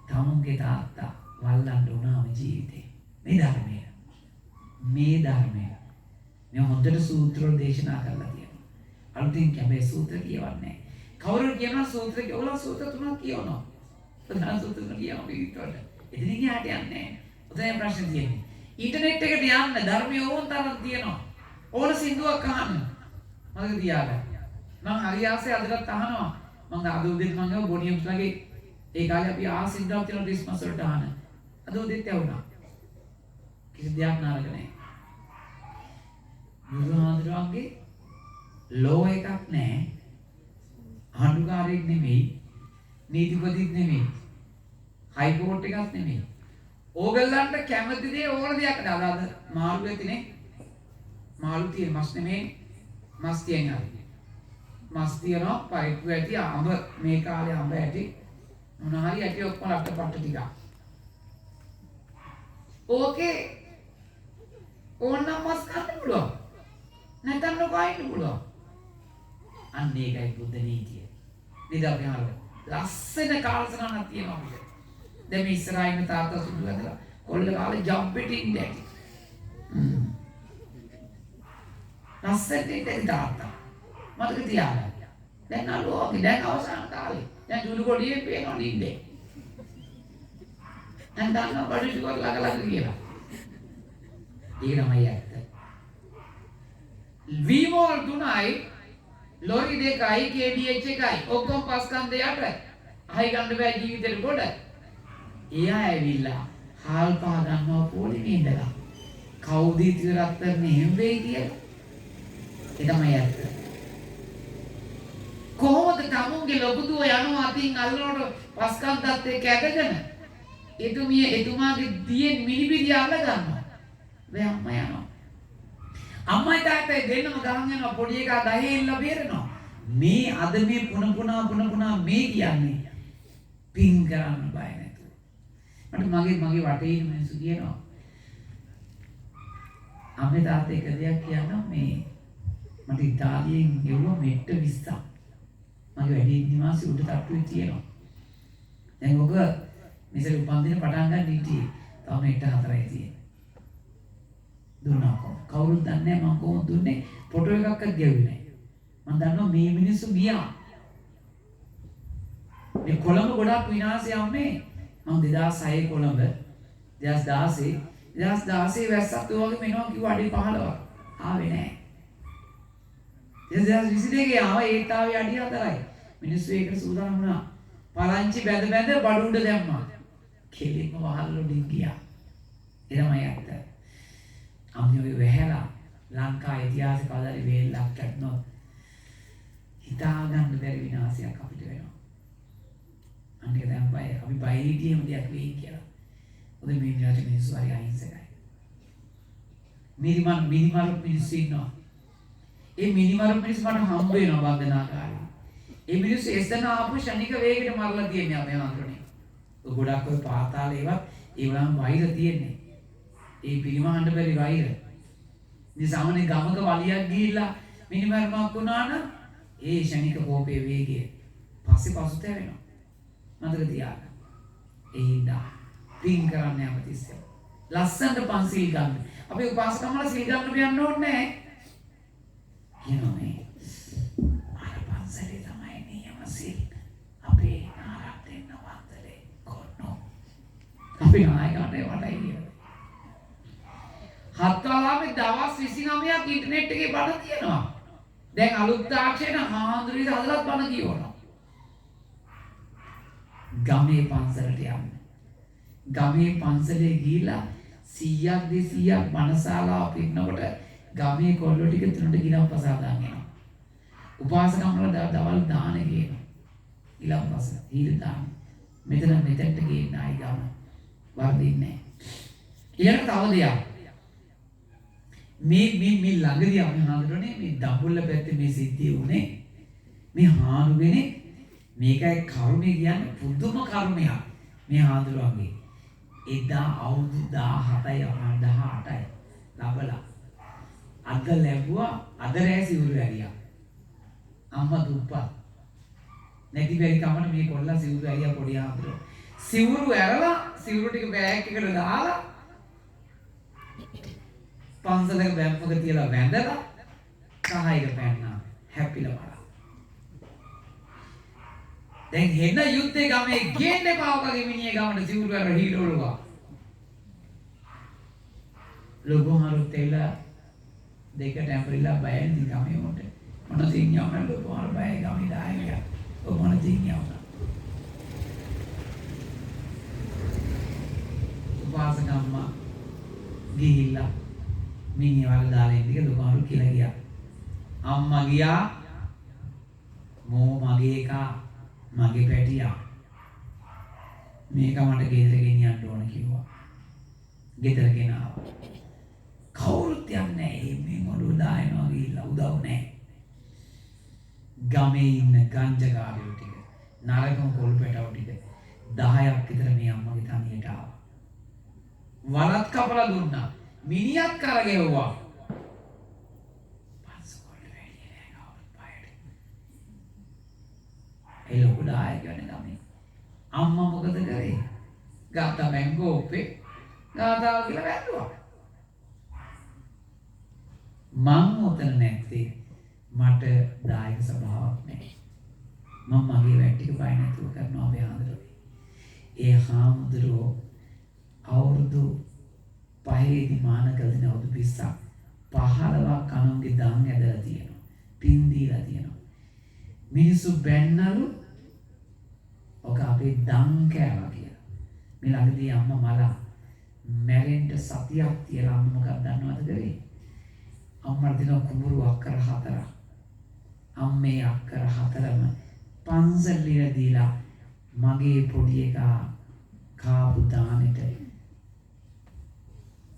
තමන්ගේ තාත්තා වල්ලන්න උනාම ජීවිතේ. මේ ධර්මය. මේ හොඳට සූත්‍ර දේශනා කරලා තියෙනවා. අලුතින් කැමේ සූත්‍ර කියවන්නේ. කවුරු කියනවා සූත්‍ර කියලා සූත්‍ර තුනක් කියවනවා. ප්‍රධාන සූත්‍ර තුනක් කියවනවා පිටවට. එතනින් යහට යන්නේ නැහැ. ඔතන ප්‍රශ්න තියෙන්නේ. ඉන්ටර්නෙට් එකට යන්න ධර්මයේ ඕන තරම් තියෙනවා. ඕන සින්දුවක් අහන්න. මම තියාගන්න. මම හරියාසේ අදටත් අහනවා. මම අද උදේත් මම ගාව බොනියම්ස්ලාගේ ඒ කාලේ අපි ආසින්දාවක් තියෙන ක්‍රිස්මස් වලට අහන. අද උදේත් ඇහුණා. කිසි දෙයක් නරක නැහැ. බුදුහාමුදුරන්ගේ ලෝ එකක් නැහැ. ආණ්ඩුකාරයෙක් නෙමෙයි. නීතිපතිත් නෙමෙයි. හයිකෝට් එකක් නෙමෙයි. ඕගොල්ලන්ට කැමති දේ ඕන දෙයක් දාලාද මාළු ඇතිනේ. මාළු තියෙන මස් නෙමෙයි. මස් තියන හරි. මස් තියනවා පරිප්පු ඇති අඹ මේ කාලේ අඹ ඇති මොන හරි ඇති ඔක්කොම අටපට්ට ටික. ඕකේ ඕනනම් මස් කන්න පුළුවන්. නැත්නම් නොකයින්න පුළුවන්. අන්න ඒකයි බුද්ධ නීතිය. නිදාගෙන ලස්සන කාලසටහනක් තියෙනවා අපිට. දැන් මේ ඉස්සරහින් තාත්තා සුදු ඇඳලා කොල්ල කාලේ ජම්පෙට ඉන්නේ. ලස්සනට ඉන්නේ තාත්තා. මතක තියාගන්න. දැන් අලෝකේ දැන් අවසාන කාලේ. දැන් ජුලු කොඩියේ පේනවා නින්නේ. දැන් දන්නවා බඩු ටික ළඟ කියලා. ඒක තමයි ඇත්ත. වීමෝල් 3යි ලොරි 2යි KDH 1යි ඔක්කොම පස්කන්ද යට. අහයි ගන්න බෑ ජීවිතේට ගොඩ. එයා ඇවිල්ලා හාල් පහ ගන්නවා පොලිමේ ඉඳලා. කවුද ඉතිරත් කරන්නේ එහෙම වෙයි කියලා. ඒ තමයි ඇත්ත. කොහොමද තමුන්ගේ ලොකුදුව යනවා අතින් අල්ලනකොට පස්කන්දත් එක්ක ඇදගෙන එතුමාගේ දියෙන් මිනිබිරිය අල්ල ගන්නවා. මේ අම්මා යනවා. අම්මයි තාත්තයි දෙන්නම ගහන් යනවා පොඩි එකා ගහේ ඉල්ල බේරෙනවා. මේ අද මේ පුන පුනා මේ කියන්නේ පින් කරන්න බය නැතුව. මට මගේ වටේ ඉන්න මිනිස්සු කියනවා අපේ තාත්තා එක දෙයක් කියනවා මේ මට ඉතාලියෙන් ගෙවුවා මෙට්ට 20ක්. මගේ වැඩි නිවාසෙ උඩ තට්ටුවේ තියෙනවා. දැන් ඔක මෙසල උපන්දින පටන් ගන්න ඉතියි. තව මෙට්ට 4යි තියෙන්නේ. දුන්නා කොහොමද? කවුරුත් දන්නේ නැහැ මම කොහොමද දුන්නේ. ෆොටෝ එකක්වත් ගෙවුවේ නැහැ. මම දන්නවා මේ මිනිස්සු ගියා. මේ කොළඹ ගොඩක් විනාශය යන්නේ. මම 2006 කොළඹ 2016 වැස්සක් ඒ වගේ මෙනවා කිව්වා අඩි 15ක්. ආවේ නැහැ. 2022 ආවා ඒත් ආවේ අඩි 4යි. මිනිස්සු ඒකට සූදානම් වුණා. පලංචි බැඳ බඩු උඩ දැම්මා. කෙලින්ම වහල්ලු ඩිං ගියා. එනමයි ඇත්ත. අම්මියෝ වෙහැලා ලංකා ඉතිහාසෙ කවදාරි වේලක් කැඩනොත් හිතා ගන්න බැරි විනාශයක් අපිට වෙනවා. අනික දැන් බය අපි බය හිටියේම දෙයක් වෙයි කියලා. ඔය මේ විනාශ මිනිස්සු හරි අහිංසකයි. මිනිමරු මිනිස්සු ඉන්නවා. ඒ මිනිමරු මිනිස්සු මට හම්බ වෙනවා වන්දනාකාරී. ඒ මිනිස්සු එස්තන ආපු ශනික වේගයට මරලා තියන්නේ අපේ අන්තරනේ. ඔය ගොඩක් ඔය පාතාල ඒවත් ඒ වලම වෛර තියෙන්නේ. ඒ පිරිමහන්න බැරි වෛර. මේ සාමාන්‍ය ගමක වලියක් ගිහිල්ලා මිනිමරුමක් වුණා නම් ඒ ශනික කෝපයේ වේගය පස්සේ පසුතැවෙනවා. මතක තියාගන්න. ඒ හින්දා පින් කරන්න යමතිස්සේ. ලස්සනට පන්සිල් ගන්න. අපි උපාසකම්මල සිල් ගන්න යන්න ඕනේ නැහැ. කියනෝනේ. අර පන්සලේ තමයි නියම සිල්. අපේ නාරක් දෙන්න වන්දලේ කොන්නෝ. අපි නායකයන්ට වටයි කියනවා. හත්වලාවේ දවස් 29ක් ඉන්ටර්නෙට් එකේ බණ තියෙනවා. දැන් අලුත් තාක්ෂණ හාමුදුරුවෝ හදලත් බණ කියවනවා. ගමේ පන්සලට යන්න. ගමේ පන්සලේ ගිහිලා 100ක් 200ක් බණශාලාව පින්නකොට ගමේ කොල්ලෝ ටික තුනට ගිලම්පස දාගෙන යනවා. උපාසකම්වල දවල් දාන ගේනවා. ගිලම්පස හීල් දාන. මෙතනට ගේන්න ආයි ගම වර්ධින්නේ නැහැ. ඊළඟ තව දෙයක්. මේ ළඟදී අපි හඳුනන්නේ මේ දඹුල්ල පැත්තේ මේ සිද්ධිය උනේ මේ හාමුදුරනේ මේකයි කර්මය කියන්නේ පුදුම කර්මයක් මේ හාමුදුරුවන්ගේ එදා අවුරුදු 17යි 18යි ලබලා අද ලැබුවා අද රැ සිවුරු ඇරියා අම්මා දුප්පත් නැති බැරි කමන මේ කොල්ලා සිවුරු ඇරියා පොඩි හාමුදුරුවෝ සිවුරු ඇරලා සිවුරු ටික බෑග් එකට දාලා පන්සලක බැම්පක තියලා වැඳලා සහායක පෑන්නා හැපිලා බලන්න. දැන් හෙන යුද්ධේ ගමේ ගේන්නේ පාවකගේ මිනිහේ ගමට සිවුරු අර හීරෝලුවා. ලොකෝ හරුත් එලා දෙකට ඇඹරිලා බයෙන් දි ගමේ මොට මොන සිංහව නම් ලොකෝ හරු බය ගමේ දායකයා. ඔය මොන සිංහව. උපාසකම්මා ගිහිල්ලා මිනිහ වල දාලා ඉඳි ලොකහරු කියලා ගියා. අම්මා ගියා. මෝ මගේ එකා මගේ පැටියා. මේක මට ගෙදර ගෙනියන්න ඕන කිව්වා. ගෙදර ගෙනාවා. කවුරුත් යන්නේ නැහැ. මේ මොළු දායනවා ගිහිල්ලා උදව් නැහැ. ගමේ ඉන්න ගංජකාරයෝ ටික නරකම කොළු පැටවු ටික 10ක් විතර මේ අම්මගේ තනියට ආවා. වලත් කපලා දුන්නා. මිනිහත් කරගෙවුවා. පන්සල් වැඩි නෑ කවුරුත් බයට. ඒ ලොකු දායකයන් ගමේ. අම්මා මොකද කරේ? ගාතා බැංගෝපේ ගාතාව කියලා වැද්දුවා. මං උතන නැත්තේ මට දායක සභාවක් නැහැ. මම මගේ වැඩ ටික බය නැතුව කරනවා අපේ හාමුදුරුවෝ. ඒ හාමුදුරුවෝ අවුරුදු පහේදී මානකදින අවුරුදු 20ක් 15ක් කනුන්ගේ දන් ඇදලා තියෙනවා. පින් දීලා තියෙනවා. මිනිස්සු බැන්නලු ඔක අපේ දන් කෑවා කියලා. මේ ළඟදී අම්මා මලා මැරෙන්න සතියක් තියලා අම්මා මොකක්ද දන්නවද කරේ? අම්මට දෙන කුඹුරු අක්කර 4ක්. අම්මේ අක්කර 4ම පන්සලේ දීලා මගේ පොඩි එකා කාපු දානෙට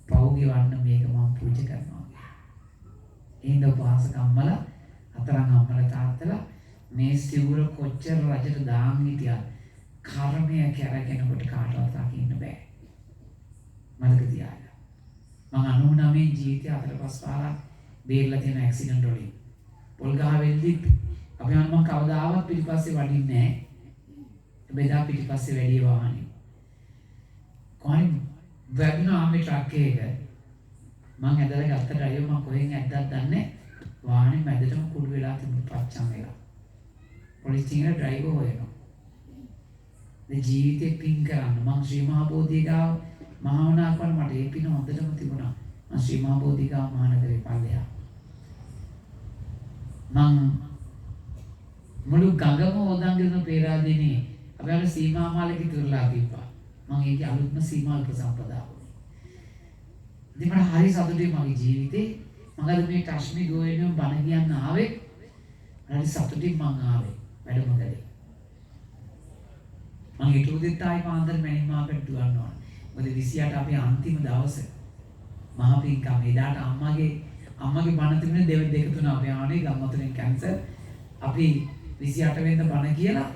පෞගිවන්න මේක මම පූජා කරනවා. එහෙනම් උපාසක අම්මලා අතරන් අම්මලා තාත්තලා මේ සිවුර කොච්චර රජට දාන් හිටියත් කර්මය කරගෙනකොට කාටවත් අකින්න බෑ. මතක තියාගන්න. මම 99 ජීවිතය 4-5 පාරක් බේරලා තියෙන ඇක්සිඩන්ට් වලින්. පොල්ගහ වෙල්දි අපි මම කවදාවත් පිටිපස්සේ වඩින්නේ නැහැ. බෙදා පිටිපස්සේ වැඩි වාහනේ. කොහොමද වැදුනා මේ ට්‍රක් එක මං ඇදලා ගත්ත ඩ්‍රයිවර් මං කොහෙන් ඇද්දක් දන්නේ වාහනේ මැදටම කුඩු වෙලා තිබුණු පච්චම් වෙලා. පොලිසිය ඩ්‍රයිවර් හොයනවා. මේ ජීවිතේ පින් කරන්න මං ශ්‍රී මහා බෝධිගාව මහාවනාකවල මට ඒ පින හොඳටම තිබුණා. මං ශ්‍රී මහා බෝධිගාව මහානගරේ පල්ලෙහා. මං මුළු ගඟම ඕදාගෙන පේරාදෙනේ අපි අර සීමා මාලක ඉතුරුලා තිබ්බා. මං ඒකේ අලුත්ම සීමා උපසම්පදාව. ඉතින් මට හරි සතුටුයි මගේ ජීවිතේ. මම අද මේ කාශ්මීර ගෝවෙන් බණ කියන්න ආවේ. හරි සතුටින් මං ආවේ වැඩමකලේ. මං ඊට උදේට ආයි පාන්දර මැණික් මාර්කට් දුවන්න ඕන. මොකද 28 අපේ අන්තිම දවසේ. මහා පින්කම් එදාට අම්මගේ බණ තිබුණේ දෙක තුන අපේ ආනේ ගම්මතුලෙන් කැන්සර්. අපි 28 වෙනිදා බණ කියලා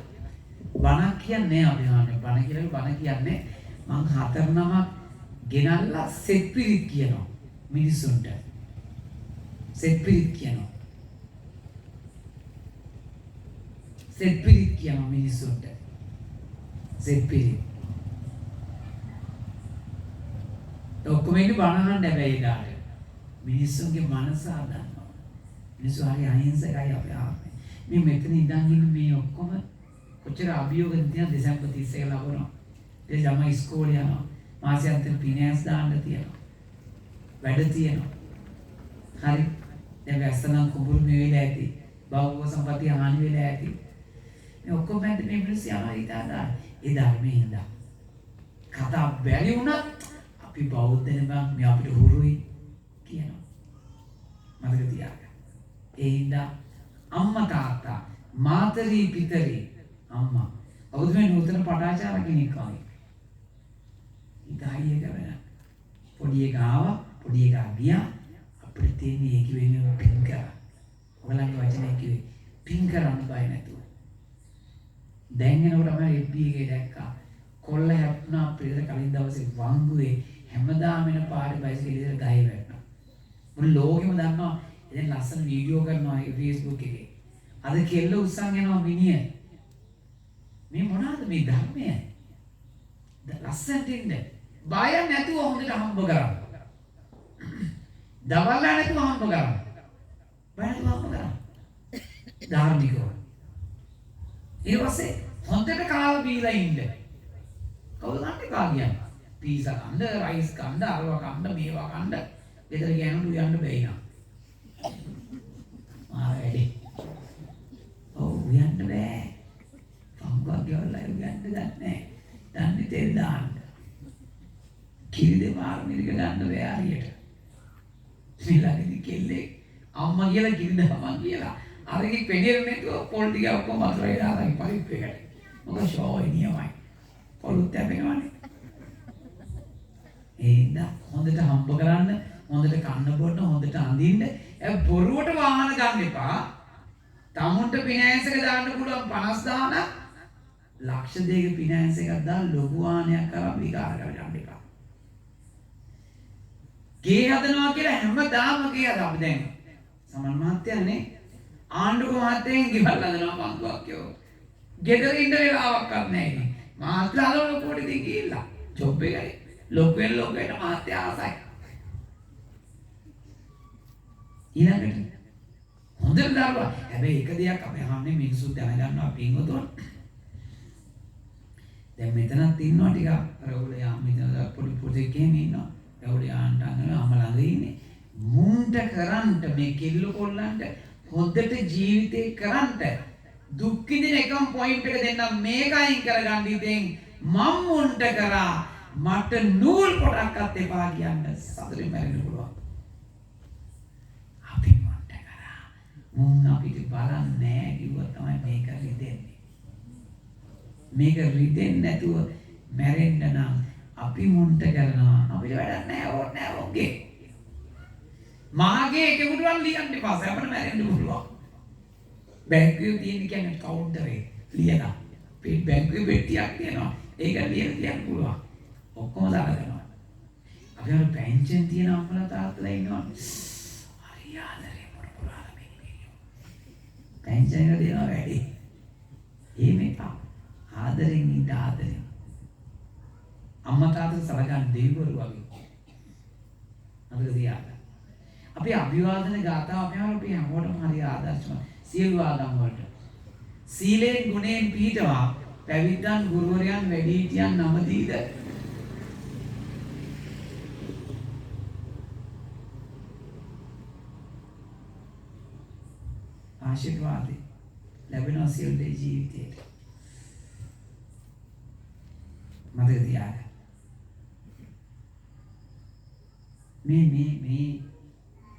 බණක් කියන්නේ අපි ආනේ බණ කියලා බණ කියන්නේ මං 4-9ක් ගෙනල්ලා සෙත් පිරිත් කියනවා මිනිසුන්ට. සෙත් පිරිත් කියනවා. සෙත් පිරිත් කියනවා මිනිසුන්ට. සෙත් පිරිත්. ඔක්කොම ඉන්නේ බණහන් හැබැයි ඊට. මිනිස්සුන්ගේ මනස හදනවා. මිනිස්සු හරි අහිංසකයි අපේ ආත්මේ. මේ මෙතන ඉඳන් ඉන්න මේ ඔක්කොම කොච්චර අභියෝග තියෙන දෙසැම්බර් 31 ලබනවා. ඒ ළමයි ඉස්කෝලේ යනවා. මාසෙන්තර ෆිනෑන්ස් දාන්න තියෙනවා. වැඩ තියෙනවා. හරි. දැන් වැස්සනම් කුඹුරු මේ වෙලා ඇති. භෞතික සම්පත්තිය හානි වෙලා ඇති. මේ ඔක්කොම මැද මේ මිනිස්සු යනවා ඉතාලි. ඒ ධර්මයේ ඉඳලා. කතා බැරි වුණත් අපි බෞද්ධනේ බං මේ අපිට හුරුයි කියනවා. මතක තියාගන්න. ඒ හින්දා අම්මා තාත්තා මාතරී පිතරී අම්මා අවුරුදු මේ නූතන පටාචාර කෙනෙක් වගේ. ඉතාලිය ගමන පොඩි එකා ගියා අපිට තියෙන එක වෙන්නේ පින් කරා. ඔයගලගේ වචනේ කිව්වේ පින් කරන්න බය නැතුව. දැන් එනකොට මම FB එකේ දැක්කා කොල්ල හැප්පුණා අපිට කලින් දවසේ වංගුවේ හැමදාම එන පාරේ බයිසිකලෙට ගහේ වැටෙනවා. මුළු ලෝකෙම දන්නවා ඉතින් ලස්සන වීඩියෝ කරනවා Facebook එකේ. අද කෙල්ල උස්සන් යනවා මිනිහ. මේ මොනවාද මේ ධර්මය? ලස්සනට ඉන්න. බය නැතුව හොඳට හම්බ කරන්න. දවල්ලා නැතුව හම්බ කරන්න. බය නැතුව හම්බ කරන්න. ධාර්මිකව. ඊට පස්සේ හොඳට කාලා බීලා ඉන්න. කවුද ගන්න කාගියන්? පීසා කන්න, රයිස් කන්න, අරවා කන්න, මේවා කන්න. ගෙදර ගෑනුට උයන්න බැයි නා. ආරෙඩි. ඔව් උයන්න බෑ. පංගුවක් ගෙවලා උයන්න ගන්නෑ. දන්නේ තෙල් දාන්න. කිරි දෙමාර මිරික ගන්න බෑ හරියට. ඊළඟදී කෙල්ලේ අම්මා කියලා කිරි දමන් කියලා. අරගේ පෙඩියෙ නැතුව පොල් ටික ඔක්කොම වතුරේ දාලා පයිප් එකට. මොකද ෂෝයි නියමයි. පොලුත් හැපෙනවනේ. ඒඳ හොඳට හම්බ කරන්න, හොඳට කන්න බොන්න, හොඳට අඳින්න. ඒ බොරුවට වාහන ගන්න එපා. තමුන්ට ෆිනෑන්ස් එක දාන්න පුළුවන් 50000ක් ලක්ෂ 2ක ෆිනෑන්ස් එකක් දාලා ලොකු වාහනයක් කරා විකාර කරගන්න එපා. ගේ හදනවා කියලා හැමදාම ගේ හදා අපි දැන් සමන් මහත්තයානේ ආණ්ඩුක මහත්තයෙන් ගෙවල් හදනවා පන්දුවක් කියෝ. ගෙදර ඉන්න වෙලාවක් නැහැ නේ. මහත්තයා ලොකුවට ඉතින් ගිහිල්ලා ජොබ් එකයි ලොකුවෙන් ලොකුවට මහත්තයා ආසයි. ඊළඟට හොඳට දරුවා. හැබැයි එක දෙයක් අපි අහන්නේ මිනිස්සු දැනගන්නවා පින්වතුන්. දැන් මෙතනත් ඉන්නවා ටික රවුල යා මෙතන පොඩි පොඩි කෙනෙක් ඉන්නවා. රවුල යාන්ට අංගන අමලඟ ඉන්නේ. මුන්ට කරන්ට මේ කිල්ල කොල්ලන්ට හොද්දට ජීවිතේ කරන්ට දුක් විඳින එකම පොයින්ට් එක දෙන්නම් මේකයින් කරගන්න ඉතින් මම් මුන්ට කරා මට නූල් පොඩක්වත් එපා කියන්න සතුටින් මැරෙන්න පුළුවන්. අපි මුන්ට කරා මුන් අපිට බලන්නේ නැහැ කිව්වා තමයි මේක රිදෙන්නේ. මේක රිදෙන්නේ නැතුව මැරෙන්න නම් අපි මුන්ට කරනවා අපිට වැඩක් නැහැ ඕනේ නැහැ ඔගේ. මාගේ එකෙකුටවත් ලියන්න එපා අපිට මැරෙන්න පුළුවන්. බැංකුවේ තියෙන කියන්නේ කවුන්ටරේ ලියලා. බැංකුවේ පෙට්ටියක් තියෙනවා. ඒක ලියලා තියන්න පුළුවන්. ඔක්කොම දාලා කරනවා. අපි අර පෙන්ෂන් තියෙන අම්මලා තාත්තලා ඉන්නවා. හරි ආදරේ මොන පුරාලා මේ. පෙන්ෂන් එක දෙනවා වැඩි. මේක ආදරෙන් ඉඳ ආදරෙන්. අම්මා තාත්තා සලකන දෙවිවරු වගේ. අපිට තියාගන්න. අපි අභිවාදන ගාථාව අපි හැමෝටම හරි ආදර්ශමත්. සියලු ආගම් වලට. සීලෙන් ගුණයෙන් පිහිටවා පැවිද්දන් ගුරුවරයන් වැඩිහිටියන් නම දීද ආශිර්වාදේ ලැබෙනවා සියලු දේ ජීවිතේට. මතක තියාගන්න. මේ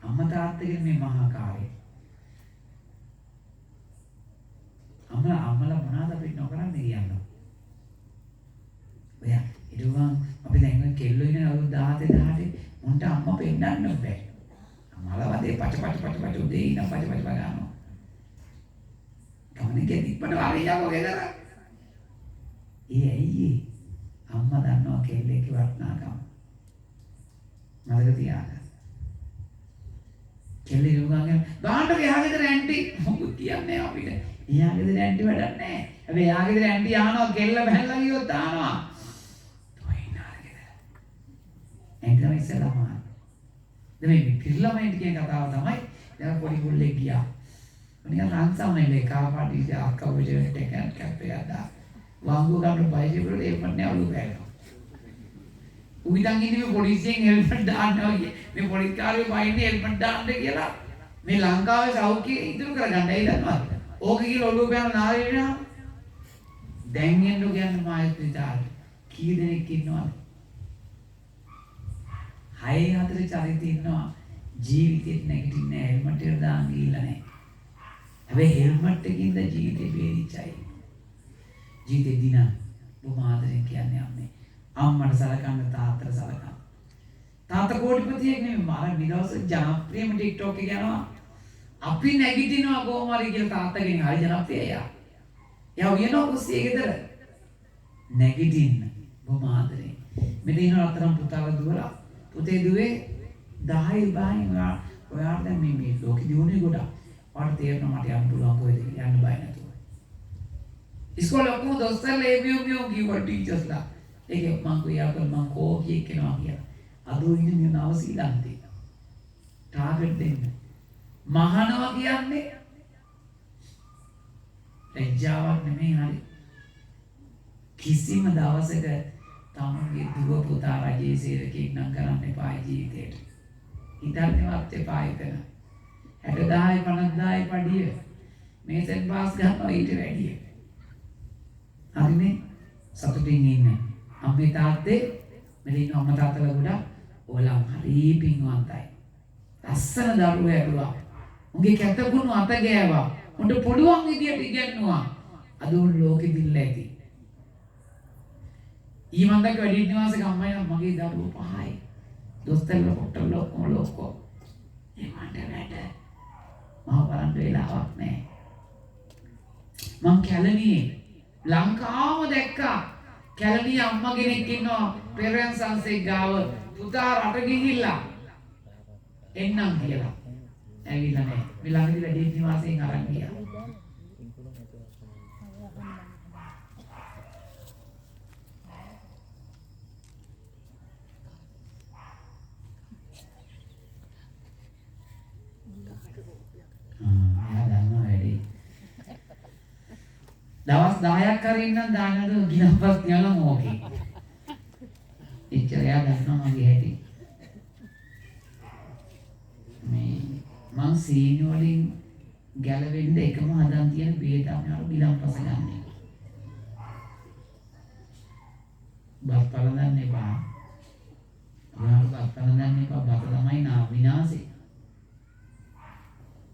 අම්මා තාත්තගේ මේ මහා කාර්යය. අම්මලා මොනවද අපි නොකරන්නේ කියන්නේ? ඔයා ඉරුවන් අපි දැන් කෙල්ලෝ ඉන්න අවුරුදු 17 මොන්ට අම්මා පෙන්නන්න බෑ. අම්මලා වදේ පච උදේ ඉන්න පච ගන්නවා. කවුනේ ගෙදිප්පට වාගේ යවෝ ගෙදර. ඇයි අම්මා දන්නවා කෙල්ලේගේ වටිනාකම. මතක තියාගන්න. කෙල්ලේ යෝගාගෙන ගානට එහාගෙදර ඇන්ටි මොකුත් කියන්නේ අපිට. එයාගෙදර ඇන්ටි වැඩක් නැහැ. හැබැයි එයාගෙදර ඇන්ටි ආනවා කෙල්ල බැලලා ගියොත් ආනවා. තොයි නාගෙදර. ඇන්ටි තමයි ඉස්සෙල්ලාම. දැන් මේ පිරිළමයින්ට කියන කතාව තමයි දැන් පොඩි ගුල්ලෙක් ගියා. නිකන් රන්සම්නේ කාපාටි අක්කා විදිහට එකක් කැප්පේ අදා. වංගු ගන්න බයිසිකල් එල්මට් නෑ ඔලු බෑනවා. උවිතන් ඉන්නේ මේ පොලිසියෙන් හෙල්මට් දාන්නවා කිය. මේ පොලිස් කාර්යය වයින්නේ හෙල්මට් දාන්න කියලා. මේ ලංකාවේ සෞඛ්‍ය ඉදිරි කරගන්න ඇයි දන්නවද? ඕක කියලා ඔළුව බෑන නාරේ වෙනවා. දැන් එන්න කියන්නේ මායිත්‍රිතාල. කී දෙනෙක් ඉන්නවද? 6-4 චරිත ඉන්නවා. ජීවිතේට නැගිටින්නේ හෙල්මට් එක දාන්න ගිහිල්ලා නැහැ. හැබැයි හෙල්මට් එකකින්ද ජීවිතේ බේරිච්චයි. ජීවිතේ දින බොහොම ආදරෙන් කියන්නේ අම්මේ. අම්මට සලකන්න තාත්තට සලකන්න. තාත්තා කෝටිපතියෙක් නෙමෙයි මාර නිදවස ජනප්‍රියම TikTok එක යනවා. අපි නැගිටිනවා කොහොම හරි කියලා තාත්තගෙන් හරි ජනප්‍රියයි යා. යා විනෝ කුස්සියේ ගෙදර නැගිටින්න බොහොම ආදරෙන්. මෙතන ඉන්න අතරම් පුතාලා දුවලා පුතේ දුවේ 10 බාහින් ඔයාට දැන් මේ ලෝකෙ දිනුනේ ගොඩක්. ඔයාලට තේරෙනවා මට යන්න පුළුවන් කොහෙද යන්න බය නැතුව. ඉස්කෝලේ ඔක්කොම දොස්තරලා ඒවියෝ කිව්වා ටීචර්ස්ලා. ඒක මං කියාපල් මං කෝකියෙක් කෙනවා කියලා. අදෝ ඉන්නේ මේ නව ශ්‍රී ලංකේ. ටාගට් දෙන්න. මහනවා කියන්නේ ලැජ්ජාවක් නෙමෙයි හරි. කිසිම දවසක තමන්ගේ දුව පුතා රජයේ සේවකෙක් නම් කරන්න එපා ජීවිතේට. හිතන්නවත් එපා එතන. 60000 50000 පඩිය මේසෙන් පාස් ගන්නවා ඊට වැඩිය. හරිනේ සතුටින් ඉන්න. අම්මේ තාත්තේ මෙලින් අම්මා තාත්තලා ගොඩක් ඕලම් හරි පින්වන්තයි. ලස්සන දරුවෝ ඇදුවා. උන්ගේ කැතකුණු අත ගෑවා. උන්ට පුළුවන් විදියට ඉගෙනුවා. අද උන් ලෝකෙ දිල්ල ඇති. ඊමන්දක වැඩි නිවාසයක අම්මයි මගේ දරුවෝ 5යි. දොස්තරලා පොට්ටල්ලා ඔක්කොම ලොක්කෝ. ඒ මන්ට වැඩ මම බලන්න වෙලාවක් නැහැ. මං කැලණියේ ලංකාවම දැක්කා. කැලණියේ අම්මා කෙනෙක් ඉන්නවා පෙරයන් සංසේ ගාව පුතා රට ගිහිල්ලා එන්නම් කියලා. ඇවිල්ලා නැහැ. මේ ළඟදී වැඩි නිවාසයෙන් අරන් ගියා. දවස් 10ක් හරි ඉන්නම් දානද ගිනපස් යනවා මොකේ. එච්චර යා දන්නවා මගේ හැටි. මේ මං සීනි වලින් ගැලවෙන්න එකම හදන් තියෙන බේ තමයි ගිනපස් ගන්න. බත් පළඳන්න එපා. ඔයාලා බත් පළඳන්න එපා. බත තමයි විනාශේ.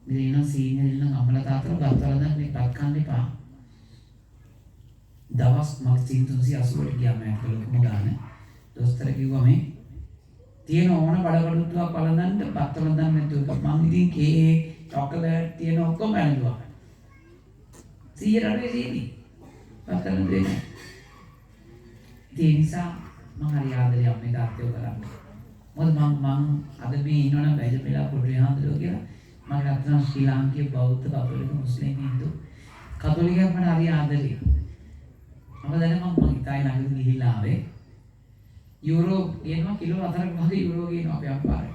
මෙන්න සීනි වලින් අම්මලා තාත්තලා බත් පළඳන්න එපා කන්න එපා. දවස් මම 380ට ගියා මම ලොකුම ගාන. දොස්තර කිව්වා මේ තියෙන ඕන බඩගඩුත්තුවක් පළඳන්න බත් පළඳන්න නැතුව මම ඉතින් කේක් චොකලට් තියෙන ඔක්කොම ඇඳුවා. 100 රටේ සීනි. බත් පළඳ දෙන්නේ. ඒ නිසා මම හරි ආදරේ අම්මේ තාත්තෝ කරන්නේ. මොකද මම අද මේ ඉන්නවනම් වැජපෙලා පොඩි හාමුදුරුවෝ කියලා මම රත්න ශ්‍රී ලාංකේය බෞද්ධ කතෝලික මුස්ලිම් හින්දු කතෝලිකයන් මට හරි ආදරේ. මම දැන් මම ඉතාලි ළඟට ගිහිල්ලා ආවේ. යුරෝ ගේනවා කිලෝ 4ක් වගේ යුරෝ ගේනවා අපි අම්පාරේ.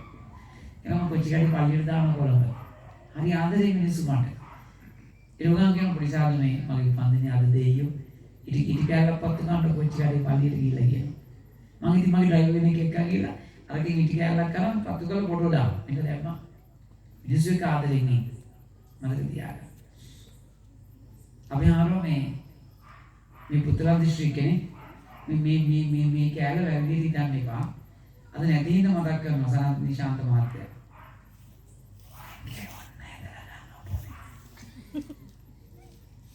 එහෙනම් මම කොච්චි කඩේ පල්ලියට දාන කොළඹ. හරි ආදරේ මිනිස්සු මට. ඒගොල්ලෝ කියන පොඩිසාද මේ මගේ පන්දිනේ අද දෙයියෝ. ඉටි කෑල්ලක් පත්තු ගන්නකොට කොච්චි කඩේ පල්ලියට ගිහිල්ලා කියනවා. මම ඉතින් මගේ ඩ්‍රයිවර් කෙනෙක් එක්ක ගිහලා අරකින් ඉටි කෑල්ලක් කරන් පත්තු කරලා ෆොටෝ දානවා. මේක දැම්මා. මිනිස්සු එක්ක ආදරෙන් ඉන්නේ. මට තියාගන්න. අපි ආරෝ මේ පුත්‍රා දිස්ත්‍රික්කේ මේ කෑල්ල වැරදි හිතන්න එපා. අද නැති හින්දා මතක් කරනවා සනත් නිශාන්ත මහත්තයා.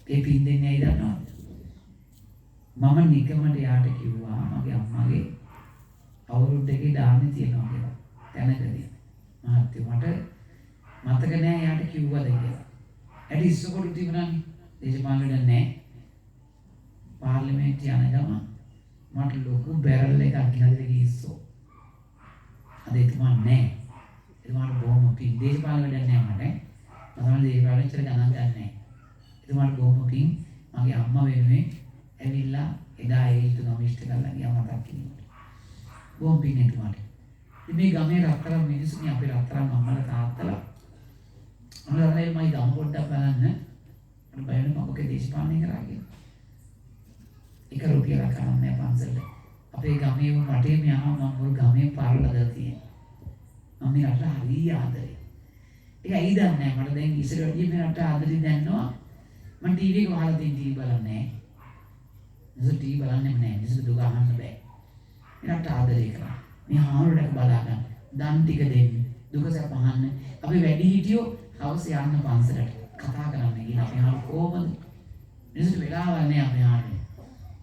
ඒ පින් දෙන්නේ ඇයි දන්නවද? මම නිකමට යාට කිව්වා මගේ අම්මගේ අවුරුදු දෙකේ දාන්නේ තියනවා කියලා. තැනකදී. මහත්තයෝ මට මතක නෑ යාට කිව්වද කියලා. ඇයි ඉස්සකොට තිබුණානේ? දේශපාලන වැඩ නෑ. පාර්ලිමේන්තු යන ගම මට ලොකු බැරල් එකක් ගිහලා ගිස්සෝ. අද එතුමා නෑ. එතුමාට බොහොම පින් දේශපාලන වැඩ නෑ මට. මම දේශපාලන ඉච්චර ගණන් ගන්නෑ. එතුමාට බොහොම පින් මගේ අම්මා වෙනුවෙන් ඇවිල්ලා එදා ඒ හිත නොමිෂ්ඨ කරලා ගියා මතක් කිරීමට. බොහොම පින් එතුමාට. ඉතින් මේ ගමේ රත්තරන් මිනිස්සුනේ අපේ රත්තරන් අම්මලා තාත්තලා අනුරාධපුරේ මයි ගම පොඩ්ඩක් බලන්න. මම බයවෙන මොකද දේශපාලනය කරා කියලා. එක රුපියලක් කරන්නේ පන්සලට. අපේ ගමේ වටේ යනවා මම මුළු ගමේ පාරවල් හදලා තියෙනවා. මම මේ රට හරි ආදරේ. ඒක ඇයි දන්නේ මට දැන් ඉස්සර වැඩිය මේ රට ආදරේ දැනනවා. මම ටීවී එක වහලා තියෙන ටීවී බලන්නේ නැහැ. මිනිස්සු ටීවී බලන්නේ නැහැ. මිනිස්සු දුක අහන්න බෑ. මේ රට ආදරේ කරා. මේ හාමුදුරුවෝ බලා ගන්න. දන් ටික දෙන්න. දුක සැප අහන්න. අපි වැඩි හිටියෝ හවස යන්න පන්සලට කතා කරන්න ගිහින් අපි හාමුදුරුවෝ කොහොමද? මිනිස්සු වෙලාවල් නෑ අපි හාමුදුරුවෝ.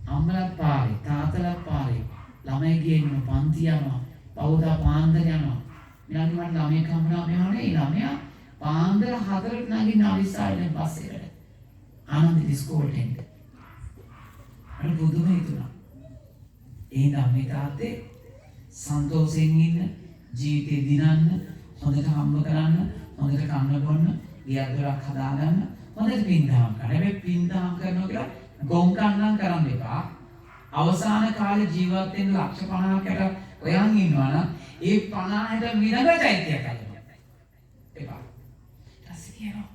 අම්මලත් පාරේ තාත්තලත් පාරේ ළමයි ගියන පන්ති යනවා පවුදා පාන්දර යනවා ඊළඟට මට ළමයෙක් හම්බුනා මෙහානේ ළමයා පාන්දර 4ට නැගින අවිස්සාවෙන් බස් එකට ආනන්ද ඩිස්කෝල්ට එන්න අර බුදුම හිතුණා ඒ ළමයි තාත්තේ සන්තෝෂයෙන් ඉන්න ජීවිතේ දිනන්න හොඳට හම්බ කරන්න හොඳට කන්න බොන්න ගෙයක් දොරක් හදාගන්න හොඳට පින්දහම් කරන්න හැබැයි පින්දහම් කරනවා කියලා ගොංකන්නම් කරන්න එපා. අවසාන කාලේ ජීවත් වෙන්න ලක්ෂ 50කට ඔයන් ඉන්නවා නම් ඒ 50ට විනග චෛත්‍යයක් හදන්න. එපා. ඊටසේ කියනවා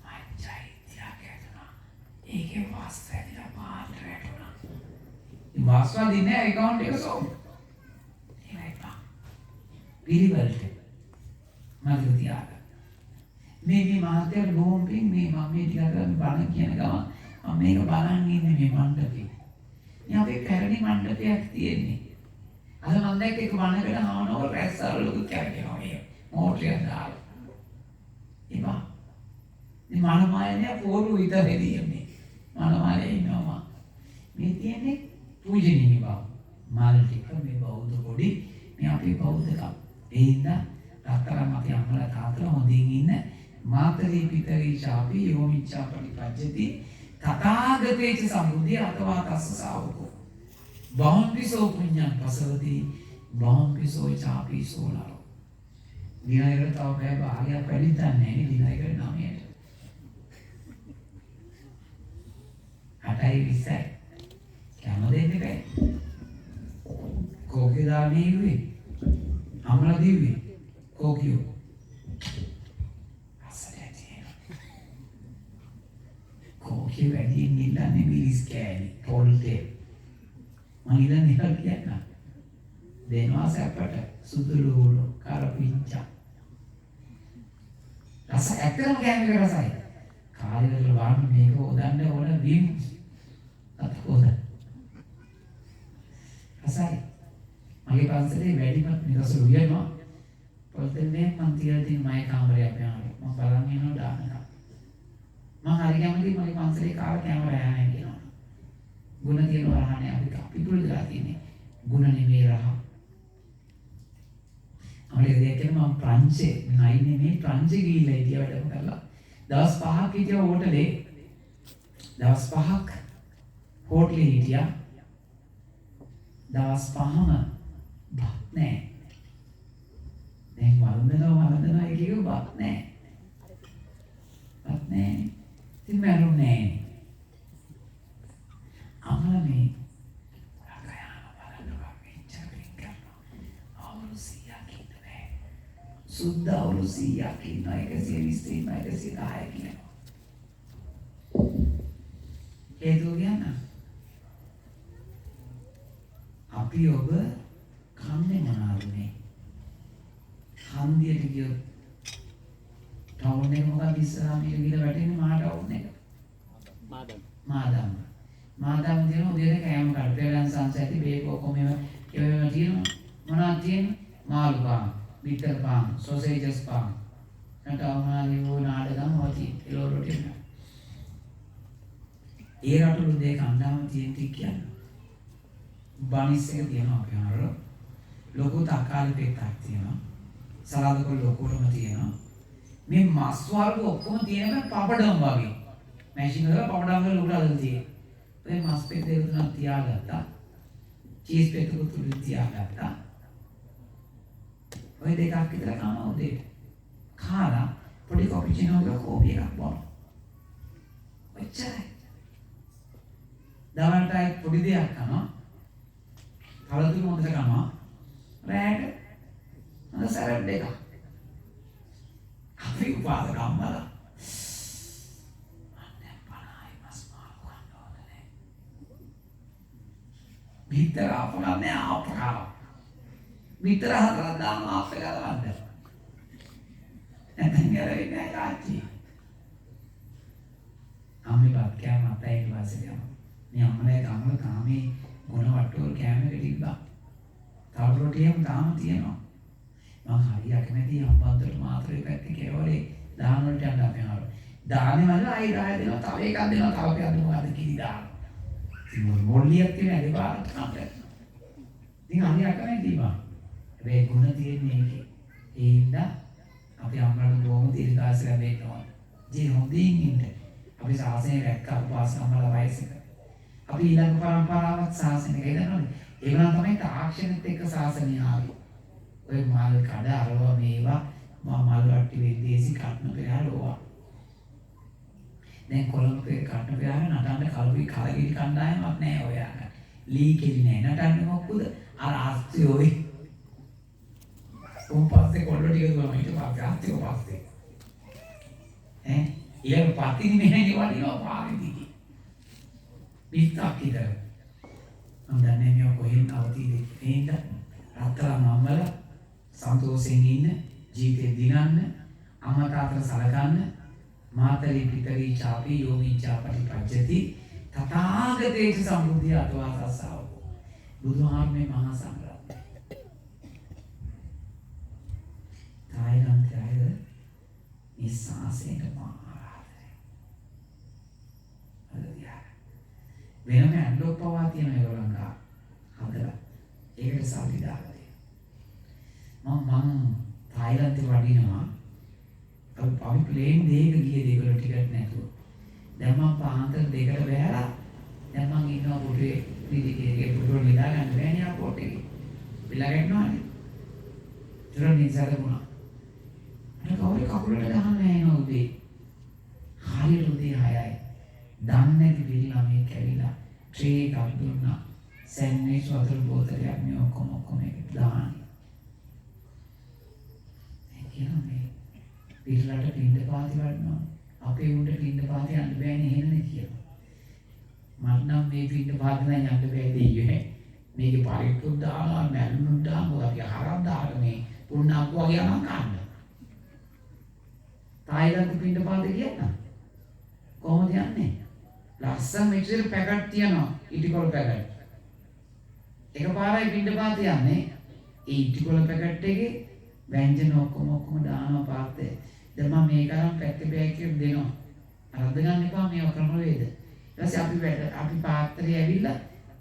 මයි චෛත්‍යයක් හදනවා. ඒකේ වාස්තු ඇදලා පාට වැටුණා. මේ වාස්තු දින්නේ account එක සෝම්. එපා. පිළිවෙලට මගට තියාගන්න. මේ මහත්යර බොහොම පිං මේ මම මේ ටික කරන් බණ කියන ගමන් මම මේක බලන් ඉන්නේ මේ මණ්ඩපේ. මේ අපේ පැරණි මණ්ඩපයක් තියෙන්නේ. අද මම දැක්ක එක වණකට ආවනෝ රැස්සාරලු කැරගෙනවා මේ මෝටරයක් දාලා. ඉතින් මේ මනමායනේ පොරු විතරේ තියෙන්නේ. මනමාලේ ඉන්නවා. මේ තියෙන්නේ පූජනීය බව. මාල් ටික මේ බෞද්ධ පොඩි මේ අපේ බෞද්ධකම්. ඒ හින්දා රත්තරන් අපි අම්මලා තාත්තලා හොඳින් ඉන්න මාතරී පිතරී ශාපි යෝමිච්ඡා පරිපජ්ජති තථාගතේච සම්බුද්ධි අතවා තස්ස ශාවකෝ බාම්පිසෝ පුඤ්ඤං පසවති බාම්පිසෝ චාපි සෝලරෝ විනයකට තව බෑ භාගයක් වැඩි දන්නේ නැහැ විනයකට 9ට 8යි 20යි කැම දෙන්නේ බෑ කෝකේ දාන්නේ ඉුවේ අමලා දීුවේ කෝකියෝ කෝකේ වැඩියෙන් ඉල්ලන්නේ මිලිස් කෑලි පොල්ටේ මම ඉල්ලන්නේ ඒක කියන්න දෙනවා සැපට සුදුලුළු කරපිංචා රස ඇත්තම කෑමක රසයි කාලෙවල වාන්න මේක හොදන්න ඕන වීම අත හොද රසයි මගේ පන්සලේ වැඩිම නිරස රුයනවා පොල්තෙන්නේ මං තියලා තියෙන මගේ කාමරේ අපේ ආවේ මම බලන් ඉන්නවා දානවා මම හරි කැමති මගේ පන්සලේ කාව කැමරා යන්නේ කියනවා. ගුණ තියෙන වරහනේ අපි තුල දාලා තියෙන්නේ. ගුණ නෙමෙයි රහ. අපේ දෙයක් මම ප්‍රංශේ නයි නෙමෙයි ප්‍රංශේ ගිහිල්ලා ඉතිය වැඩම කරලා දවස් 5ක් හිටියා හෝටලේ. දවස් 5ක් හෝටලේ හිටියා. දවස් 5ම බත් නෑ. දැන් වළඳනවා එකක බත් නෑ. බත් නෑ. ඉතින් මරුනේ අමල මේ රකයාම බලන්න බෑ මෙච්චර පින් කරනවා අවුරුදු 100ක් ඉන්න බෑ සුද්ධ අවුරුදු 100ක් ඉන්නවා 120 ඉන්නවා 110ක් ඉන්නවා. හේතුව කියන්නේ අපි ඔබ කන්නේ මොනවානේ? හන්දියට ගියොත් ටවුන් එක මොකක්ද ඉස්සරහා මේ ගිල වැටෙන්නේ මහා ටවුන් එක. මාදම් දින උදේට කෑම කඩ පෙරන් සංසැති බේක ඔක්කොම ඒවා තියෙනවා. මොනවද තියෙන්නේ? මාළු පාන්, බිත්තර පාන්, සොසේජස් පාන්. නටවමාලි වෝ නාඩගම් හොති එළවලුට එනවා. ඒ රටවල දෙක අන්දාම තියෙන ටික කියන්නේ. බනිස් එක තියෙනවා අපේ හරල. ලොකු තක්කාලි පෙත්තක් තියෙනවා. සලාද කොළ ලොකුටම තියෙනවා. මේ මස් වර්ග ඔක්කොම තියෙන පපඩම් වගේ. මැෂින් වල පපඩම් වල උඩ අදලා තියෙනවා. ඒ මස් පෙත් දෙක තුනක් තියාගත්තා. චීස් පෙත්තුකුත් උඩ තියාගත්තා. ඔය දෙකක් විතර කනවා උදේට. කාලා පොඩි කොපිචිනෝ එක කෝපි එකක් බොනවා. ඔච්චරයි. දවල්ට පොඩි දෙයක් කනවා. කලතුරු හොඳට කනවා. රැට හොඳ සැරට් දෙකක්. අපි උපාද කම්මලා. අනේ බලයි මස් මාළු කන්න ඕනේ. බිත්තර අපගන්නේ අපකාර. බිත්තර හතරක් දාන්න අපේ ගලවන්න. නැත්නම් ගලවෙන්නේ නැහැ තාච්චි. අම්මිපත් කෑම අතේ ඊපස්සේ යනවා. මේ අම්මලා ගමල තාමේ ගුණ වට්ටෝල් කෑම එක තිබ්බා. තව රොටියම තාම තියෙනවා. මම හරි අකමැති අම්බන්තට මාත්‍රේ පැත්තේ කේවලේ දාන වලට යන්න අපි ආවා. දාන්නේ මල්ල ආයි රාය දෙනවා තව එකක් දෙනවා තව එකක් දෙනවා අද කිරි දාන. ඉතින් මොල්ලියක් තියෙන ඇලේ පාරට අපේ. ඉතින් හරි අකමැති බා. හැබැයි ගුණ තියෙන්නේ ඒකේ. ඒ හින්දා අපි අම්මලාට බොහොම දීර්ඝාස ලැබෙන්න ඕන. ජී හොඳින් ඉන්න. අපි සාසනය රැක්කා උපාසකම්මලා වයසක. අපි ඊළඟ පරම්පරාවක් සාසනයක ඉඳනවානේ. ඒ වුණා තමයි තාක්ෂණෙත් එක්ක සාසනය ආවේ. ඔය මල් කඩ අරවා මේවා මල් වට්ටි වෙද්දේසි කටන පෙරහලෝවා. දැන් කොළඹේ කටන පෙරහල නටන්න කලුයි කලගිරි කණ්ඩායමක් නැහැ ඔය අර. ලී කෙලි නැහැ. නටන්නේ මොකද? අර ආස්තියෝයි. උන්පස්සේ කොල්ල ටික දුවම ඊට පස්සේ ආස්තියෝ පස්සේ. ඊළඟ පතිනි මෙහෙණි වඩිනවා පාරේදී. පිටක් ඉදර. මම දන්නේ මේ කොහෙන් අවදීද නේද? රත්තරන් අම්මලා සන්තෝෂයෙන් ඉන්න ජීවිතේ දිනන්න අමතාතර සලකන්න මාතරී පිටරී චාපි යෝමී චාපටි පජ්ජති තථාගතේච සම්බුද්ධිය අතවාසස්සාව බුදුහාමේ මහා සංග්‍රහය තායිලන්තයේ මේ සාසනයට මහාරාධනය වෙනම ඇන්ඩෝක් පවා තියෙන ඒගොල්ලන්ට හදලා ඒකට සල්ලි දාලා මම තායිලන්තේ වඩිනවා අපි ප්ලේන් දෙයක ගියේ ඒගොල්ලෝ ටිකට් නැතුව දැන් මම පාන්දර දෙකට බැහැලා දැන් මම ඉන්නවා පොඩේ පිටිකේ පොඩෝ නිදා ගන්න බෑනේ එයාපෝට් එකේ පිළා ගන්නවානේ ඉතින් නිසාද වුණා අර කවුරු කකුලට ගහන්නේ නැහැ උදේ හරියට උදේ 6යි දන්නේ නැති පිළිලා මේ කැවිලා ට්‍රේ එකක් දුන්නා සෑන්ඩ්විච් වතුර බෝතලයක් මේ ඔක්කොම එක දාන්න කියන්නේ පිටලට පින්ඩ පාති වඩනවා අපේ උන්ට පින්ඩ පාති යන්න බෑනේ එහෙමනේ කියලා මට නම් මේ පින්ඩ පාති නම් යන්න බෑ දෙයියෝ මේකේ පරිප්පුත් දානවා මැල්ලුත් දානවා අපි හරක් දාලා මේ පුන්නක් වගේ යනවා කන්න තායිලන්ත පින්ඩ පාති කියන්න කොහොමද යන්නේ ලස්සන මික්සර් පැකට් තියනවා ඉටිකොල පැකට් එකපාරයි පින්ඩ පාති යන්නේ ඒ ඉටිකොල පැකට් එකේ व्यंजन ඔක්කොම දානවා පාත්තේ. දැන් මම මේක අරන් පැත්තේ බෑග් එකට දෙනවා. අරද්ද ගන්න එපා මේව කරන වේද. ඊට පස්සේ අපි පාත්‍රය ඇවිල්ලා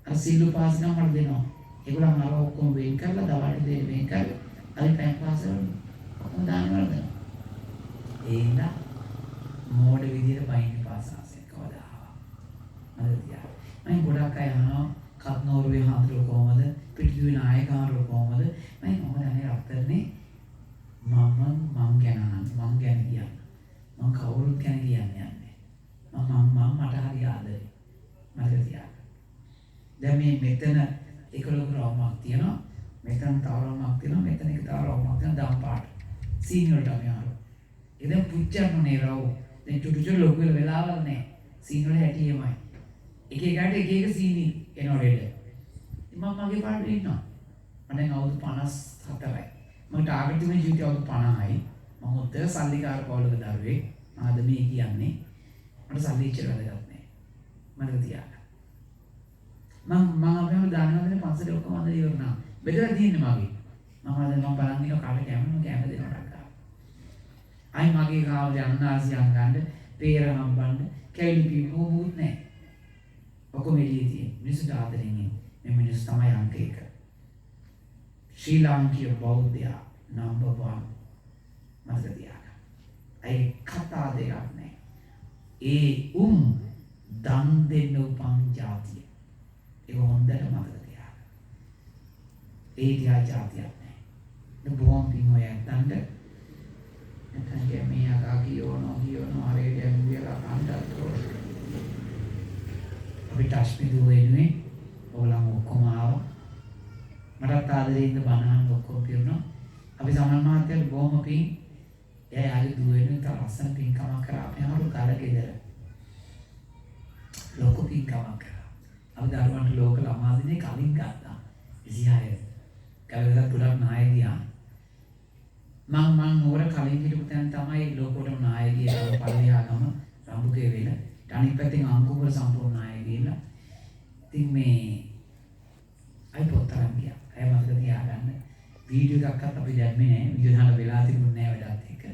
අර සිල්ලු පාස් නම් මට දෙනවා. ඒගොල්ලන් අර ඔක්කොම වෙන් කරලා දවල්ට දෙන්න වෙන් කරලා අපි පැන් පාස් වල ඔක්කොම දානවා නේද? ඒන මෝඩ විදියට බයින් පාසාසෙන් කවදා. අදතියා. මම ගොඩක් අය අහනවා කත්නෝරුවේ හාමුදුරුවෝ කොහමද? පිටිදුවේ නායකවරු කොහමද? මම මොකදනේ රත්තරනේ මම ගැන කියන්නේ මම කවුරුත් ගැන කියන්නේ මම මට හරි ආදරේ මට තියාගන්න. දැන් මේ මෙතන එක ලොකු රවුමක් තියෙනවා මෙතන තව රවුමක් තියෙනවා මෙතන එක තව රවුමක් තියෙනවා දම් පාට සීනි වලට අපි ආව. ඉතින් පුච්චන්නේ රව. දැන් චුටු ලොකු වෙලාවල් නැහැ. සීනි වල හැටි එමය. එක එකට එක එක සීනි එනවලෙද. මම මගේ පාඩුවේ ඉන්නවා. මම දැන් අවුරුදු 54යි. මම ටාගට් තිබුණේ ජීවිතය අවුරුදු 50යි. මම හොඳ සල්ලිකාර පවුලක දරුවෙක්. ආද මේ කියන්නේ මට සල්ලි ඉච්චර වැදගත් නෑ. මට තියාගන්න. මම අපේම දානවලේ පන්සලේ ඔක්කොම අද ඉවරනා. බෙදලා තියෙන්නේ මගේ. මම බලන් ඉන්න කාට කැමරම කැම දෙනවට ගන්න. අයි මගේ කාවල අන්නාසියන් ගන්න, පේර හම්බන්න, කැලි පිපුමුත් නෑ. ඔක්කොම එළියේ තියෙන. මිනිස්සුන්ට ආදරෙන් ඉන්නේ. මේ මිනිස්සු තමයි අංක 1. ශ්‍රී ලාංකීය බෞද්ධයා නම්බර් 1 මතක තියාගන්න. අයි කතා දෙයක් නෑ. ඒ දන් දෙන්න උපන් ජාතිය. ඒක හොඳට මතක තියාගන්න. ඒ තියා ජාතියක් නෑ. බොහොම පින්වය ඇත්තන්ට නැත්නම් මේ අකා කියනවා හරියට ඇඟිලා කන්ටත් අපි ටස්පිදු වෙන්නේ ඕලම ඔක්කොම ආව. මටත් ආදරේ ඉන්න බණහන් ඔක්කොම පිරුණා. අපි සමන් මහත්තයාට බොහොම පිං. එයා ආලි දුවෙන්නේ තව ලස්සන පින්කමක් කරා අපි ආවරු ගලගෙදර. ලොකු පින්කමක් කරා. අපි දරුවන්ට ලෝක ළමා දිනේ කලින් ගත්තා. 26. කවදාවත් පුරා නාය ගියා. මං නෝර කලින් හිටපු තැන තමයි ලෝකෝටම නාය ගියා. පළවෙනියාගම රම්බුගේ වෙල. අනිත් පැත්තෙන් අංකුපුර සම්පූර්ණ නාය ගිහිල්ලා. ඉතින් මේ අයි පොතරන් ගියා. අය මතක තියාගන්න. වීඩියෝ එකක්වත් අපි දැම්මේ නැහැ. වීඩියෝ දාන්න වෙලා තිබුණේ නැහැ වැඩත් එක්ක.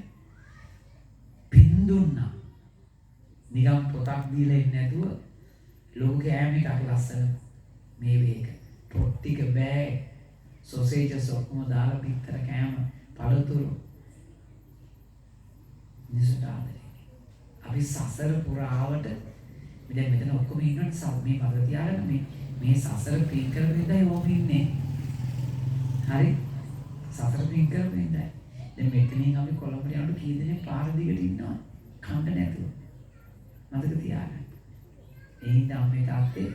පින් දුන්නා. නිකම් පොතක් දීලා ඉන්නේ නැතුව ලෝකේ ඈම එකක් ලස්සන මේ වේක. පොත් ටික බෑ. සොසේජස් ඔක්කොම දාලා පිටතර කෑම පළතුරු. නිසුතාදේ. අපි සසර පුරාවට දැන් මෙතන ඔක්කොම ඉන්නවනේ මේ මතක තියාගන්න මේ සසර පින් කරපෙන්නයි ඕම ඉන්නේ. හරි? සසර පින් කරපෙන්නයි. දැන් මෙතනින් අපි කොළඹට යනකොට කී දෙනෙක් පාර දිගට ඉන්නවා කන්න නැතුව. මතක තියාගන්න. ඒ හින්දා මේ තාත්තේ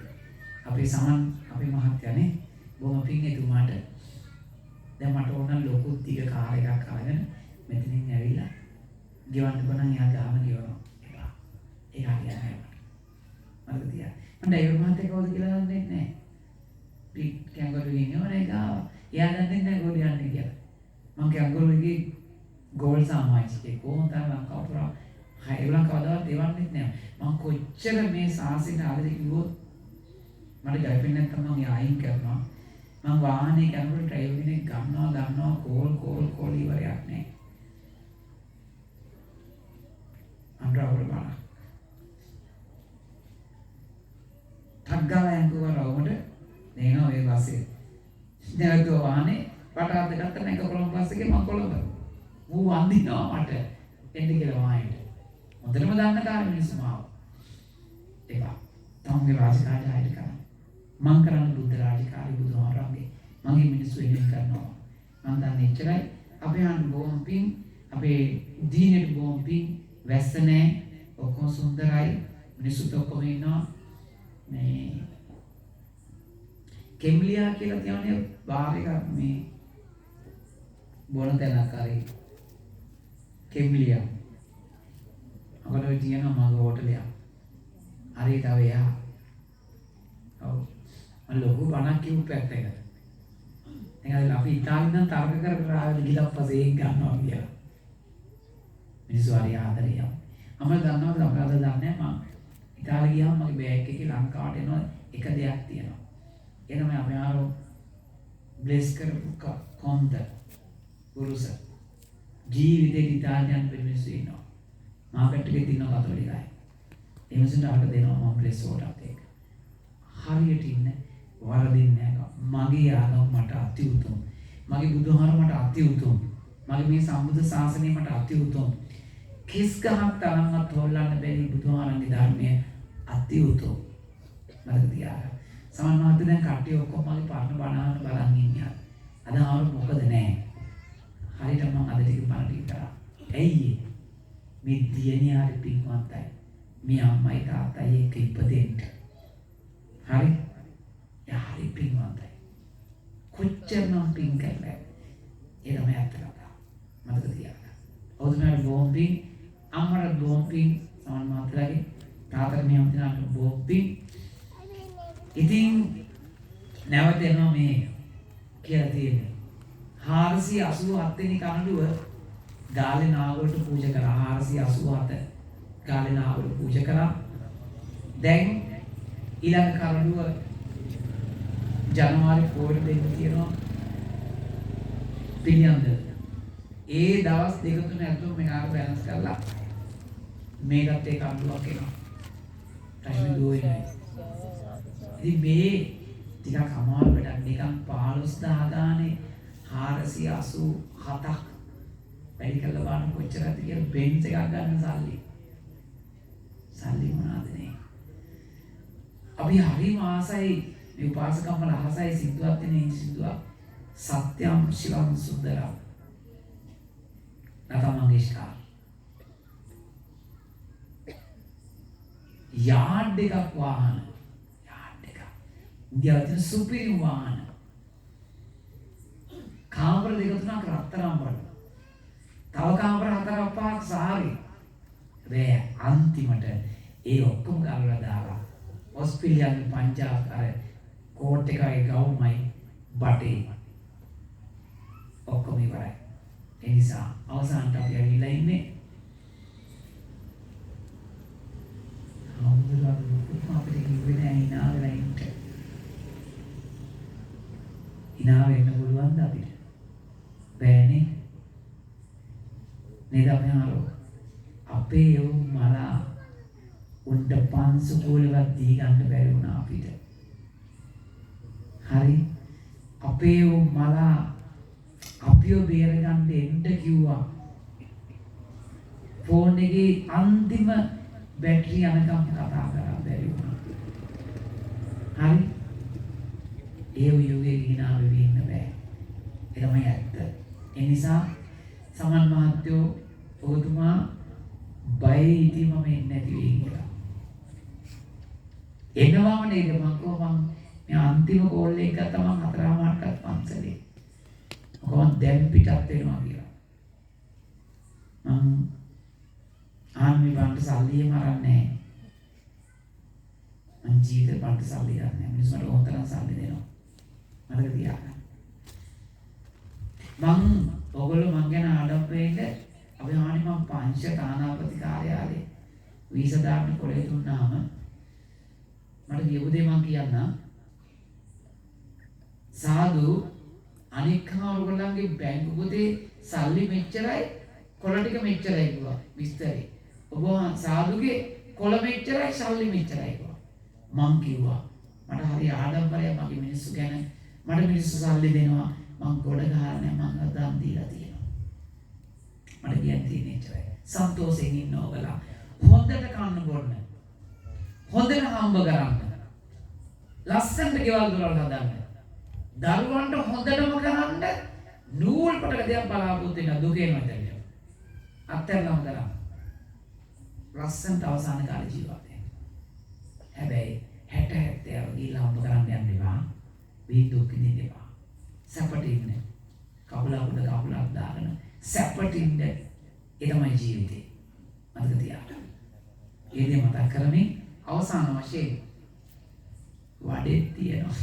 අපේ සමන් අපේ මහත්තයානේ බොහොම පින් එතුමාට දැන් මට ඕන ලොකු දිග කාර් එකක් අරගෙන මෙතනින් ඇවිල්ලා ගෙවන්න බණන් එහා ගාම ගෙවනවා. ඒක හරියන්නේ නැහැ. මතක තියාගන්න. මම ඩ්‍රයිවර් මහත්තයා කවුද කියලා දන්නේ නැහැ. පික් කැංගරුවේ ඉන්නවනේ ගාව. එයා දන්නේ නැහැ කොහෙද යන්නේ කියලා. මම කැංගරුවේ ගෝල් සමාජිකේ කොහොමද ලංකාව පුරා ඒගොල්ලන් කවදාවත් දෙවන්නේ නැහැ. මම කොච්චර මේ සාසෙට ආදරේ කිව්වොත් මට ගැලපෙන්නේ නැත්නම් මම ආයින් කරනවා. මම වාහනේ යනකොට ඩ්‍රයිවර් කෙනෙක් ගන්නවා කෝල් ඉවරයක් නැහැ. අන්රවල බලන්න. ටග්ගාලා යන්කෝ රවුමට නේනෝ ඒ බස්සේ. දැන් වාහනේ පටාත් ගත්ත නැක කොළඹ බස් එකේ මම කොළඹ. ඌ වන්දිනවා මට එන්න කියලා වාහනේ. හොඳටම දන්න කාර්ය මිනිස්සු මාව. ඒක තමගේ රාජකාරිය ආයෙත් කරා. මං කරන්නේ බුද්ධ රාජකාරිය බුදුහාරාගේ මගේ මිනිස්සු එන්නේ කරනවා. මං දන්නේ එච්චරයි. අපේ ආන් බොම් පිං අපේ දීනෙට බොම් පිං වැස්ස නැහැ. ඔක්කොම සුන්දරයි. මිනිස්සුත් ඔක්කොම ඉන්නවා. මේ කෙම්ලියා කියලා කියන්නේ බාර් එකක් මේ බොන තැනක් හරි. කෙම්ලියා අගලෝ තියෙනවා මගේ හෝටලයක්. හරි තව එහා. ඔව්. මම ලොකු බණක් කියපු පැත්තකට. එහෙනම් අපි ඉතාලියෙන් තර්ක කර ආවේ ගිලප්පසේ ගන්නවා කියලා. මිනිස්සු හරි ආදරේ යනවා. අමල දන්නවද අපරාධ දන්නේ මම ඉතාලිය ගියාම මගේ බෑග් එකේ ලංකාවට එනවා එක දෙයක් තියෙනවා. ඒ තමයි අපි ආරෝ බ්ලෙස් කරපු කොන්ද ගුරුස ජීවිතේ ඉතාලියන් මිනිස්සු ඉන්නවා. මාකට් එකේ තියෙන කතෝලිකයි. ඒ මිනිස්සුන්ට අර දෙනවා මම බ්ලෙස් වෝටත් එක. හරියට ඉන්නේ වරදින්නේ නැහැ. මගේ ආගම මට අති උතුම්. මගේ බුදුහාර මට අති උතුම්. මගේ මේ සම්බුද්ධ ශාසනය මට අති උතුම්. කිස් ගහක් තරම්වත් හොල්ලන්න බැරි බුදුහාරන්ගේ ධර්මය අති උතුම්. මතක තියාගන්න. සමන් මහත්තයා දැන් කට්ටිය ඔක්කොම මගේ පරණ බණහන් බලන් ඉන්නේ. අද ආවොත් මොකද නැහැ. හරියට මම අද ටික බණ ටික කරා. ඇයි මේ දියණිය හරි පින්වන්තයි. මේ අම්මයි තාත්තයි එක්ක ඉපදෙන්න. හරි? යා හරි පින්වන්තයි. කොච්චර නම් පින් කරලා. ඒ තමයි අත්තරා. මතක තියාගන්න. ඔතනට බොම්බින් අම්මට බොම්බින් සමන් මාත්‍රාගේ තාතට මේ අම්තිනාට බොම්බින් ඉතින් නැවත එනවා මේ කියලා තියෙන්නේ 487 වෙනි කණ්ඩුව ගාලේ නාගවලට පූජා කරා 487 ගාලේ නාගවලට පූජා කරා දැන් ඊළඟ කණ්ඩුව ජනවාරි 4 දෙන්න තියෙනවා පිළියම්ද ඒ දවස් දෙක තුන ඇතුළත මේකට බැලන්ස් කරලා මේකත් ඒ කණ්ඩුවක් එනවා ප්‍රශ්න දුවේ ඉතින් මේ ටිකක් අමාරු වැඩක් නිකන් 15000 ගානේ 487ක් වැඩි කරලා බලන්න කොච්චරද කියලා බෙන්ච් එකක් ගන්න සල්ලි මොනවාද නේ අපි හරිම ආසයි මේ උපාසකම්ම රහසයි සිද්ධාත් නේ සිද්ධා සත්‍යම් ශිවම් සුන්දරම් ලතා මංගেশකර් යාඩ් එකක් වාහන ඉන්දියාවේ තියෙන සුපිරිම වාහන කාමර දෙක තුනක් රත්තරන් බඩ තව කාමර 4-5ක් සාරි වේ අන්තිමට ඒ ඔක්කොම ගාලා දාලා ඔස්ට්‍රේලියාවේ පංජාබ් අර කෝට් එකයි ගවුමයි බටේ ඔක්කොම ඉවරයි ඒ නිසා අවසානට අපි ඇවිල්ලා ඉන්නේ අපිට කිව්වේ නෑ ඉනා වෙලා ඉන්න ඉනා වෙන්න පුළුවන්ද අපිට? බෑනේ. නේද අපේහාරෝ? අපේ යෝ මලා උන්ට පන්සු කෝලවත් දී ගන්න බැරි වුණා අපිට. හරි. අපේ යෝ මලා අපිව බේරගන්න එන්න කිව්වා. ෆෝන් එකේ අන්තිම බැටරි යනකම් කතා කරා බැරි වුණා. හරි. ඒ යුගයේ ගිනා වෙවි ඉන්න බෑ. ඒ තමයි ඇත්ත. ඒ නිසා සමන් මහත්තයෝ ඔබතුමා බය ඉතිම මම එන්නේ නැති වෙයි කියලා. එනවම නේද මම මේ අන්තිම කෝල් එක ගත්තා මම 4:00කට පන්සලේ. කොහොමද දැන් පිටත් වෙනවා කියලා. මම ආන්මි බන්ට සල්ලි මරන්නේ නැහැ. මං ජීවිතේ බන්ට සල්ලි ගන්න නැහැ. මිනිස්සුන්ට ඕතරම් සල්ලි දෙනවා. මතක තියාගන්න. මං ඔයගොල්ලෝ මං ගැන ආඩම්බරෙන්න අපි ආනි මං පංච තානාපති කාර්යාලේ වීසා දාන්න කොලේ දුන්නාම මට කියපු දේ මං කියන්නම්. සාදු අනික් ඔයගොල්ලන්ගේ බැංකු පොතේ සල්ලි මෙච්චරයි කොළ ටික මෙච්චරයි කිව්වා විස්තරේ. ඔබ සාදුගේ කොළ මෙච්චරයි සල්ලි මෙච්චරයි කිව්වා. මං කිව්වා මට හරි ආඩම්බරයක් මගේ මිනිස්සු ගැන මට මිනිස්සු සල්ලි දෙනවා මං ගොඩ ගහලා නැහැ මං අදම් දීලා තියෙනවා. මට කියන්න තියෙන්නේ ඒතරයි. සන්තෝෂෙන් ඉන්න ඔයගලා හොඳට කන්න බොන්න. හොඳට හම්බ කරන්න. ලස්සනට ගෙවල් දොරවල් හදන්න. දරුවන්ට හොඳටම කරන්න නූල් පොටක දෙයක් බලාපොරොත්තු වෙන දුකේ නැතල. අත්හැරලම කරන්න. ලස්සනට අවසාන කාලේ ජීවත් වෙන්න. හැබැයි 60 70 ගිහිල්ලා හම්බ කරන්න යන්න එපා. මේ දුක් විඳින්න එපා. සැපට ඉන්න. කකුල උඩ කකුලක් දාගෙන සැපට ඉන්න. ඒ තමයි ජීවිතේ. මතක තියාගන්න. ඒ දේ මතක් කරමින් අවසාන වශයෙන් වඩේ තියෙනවා.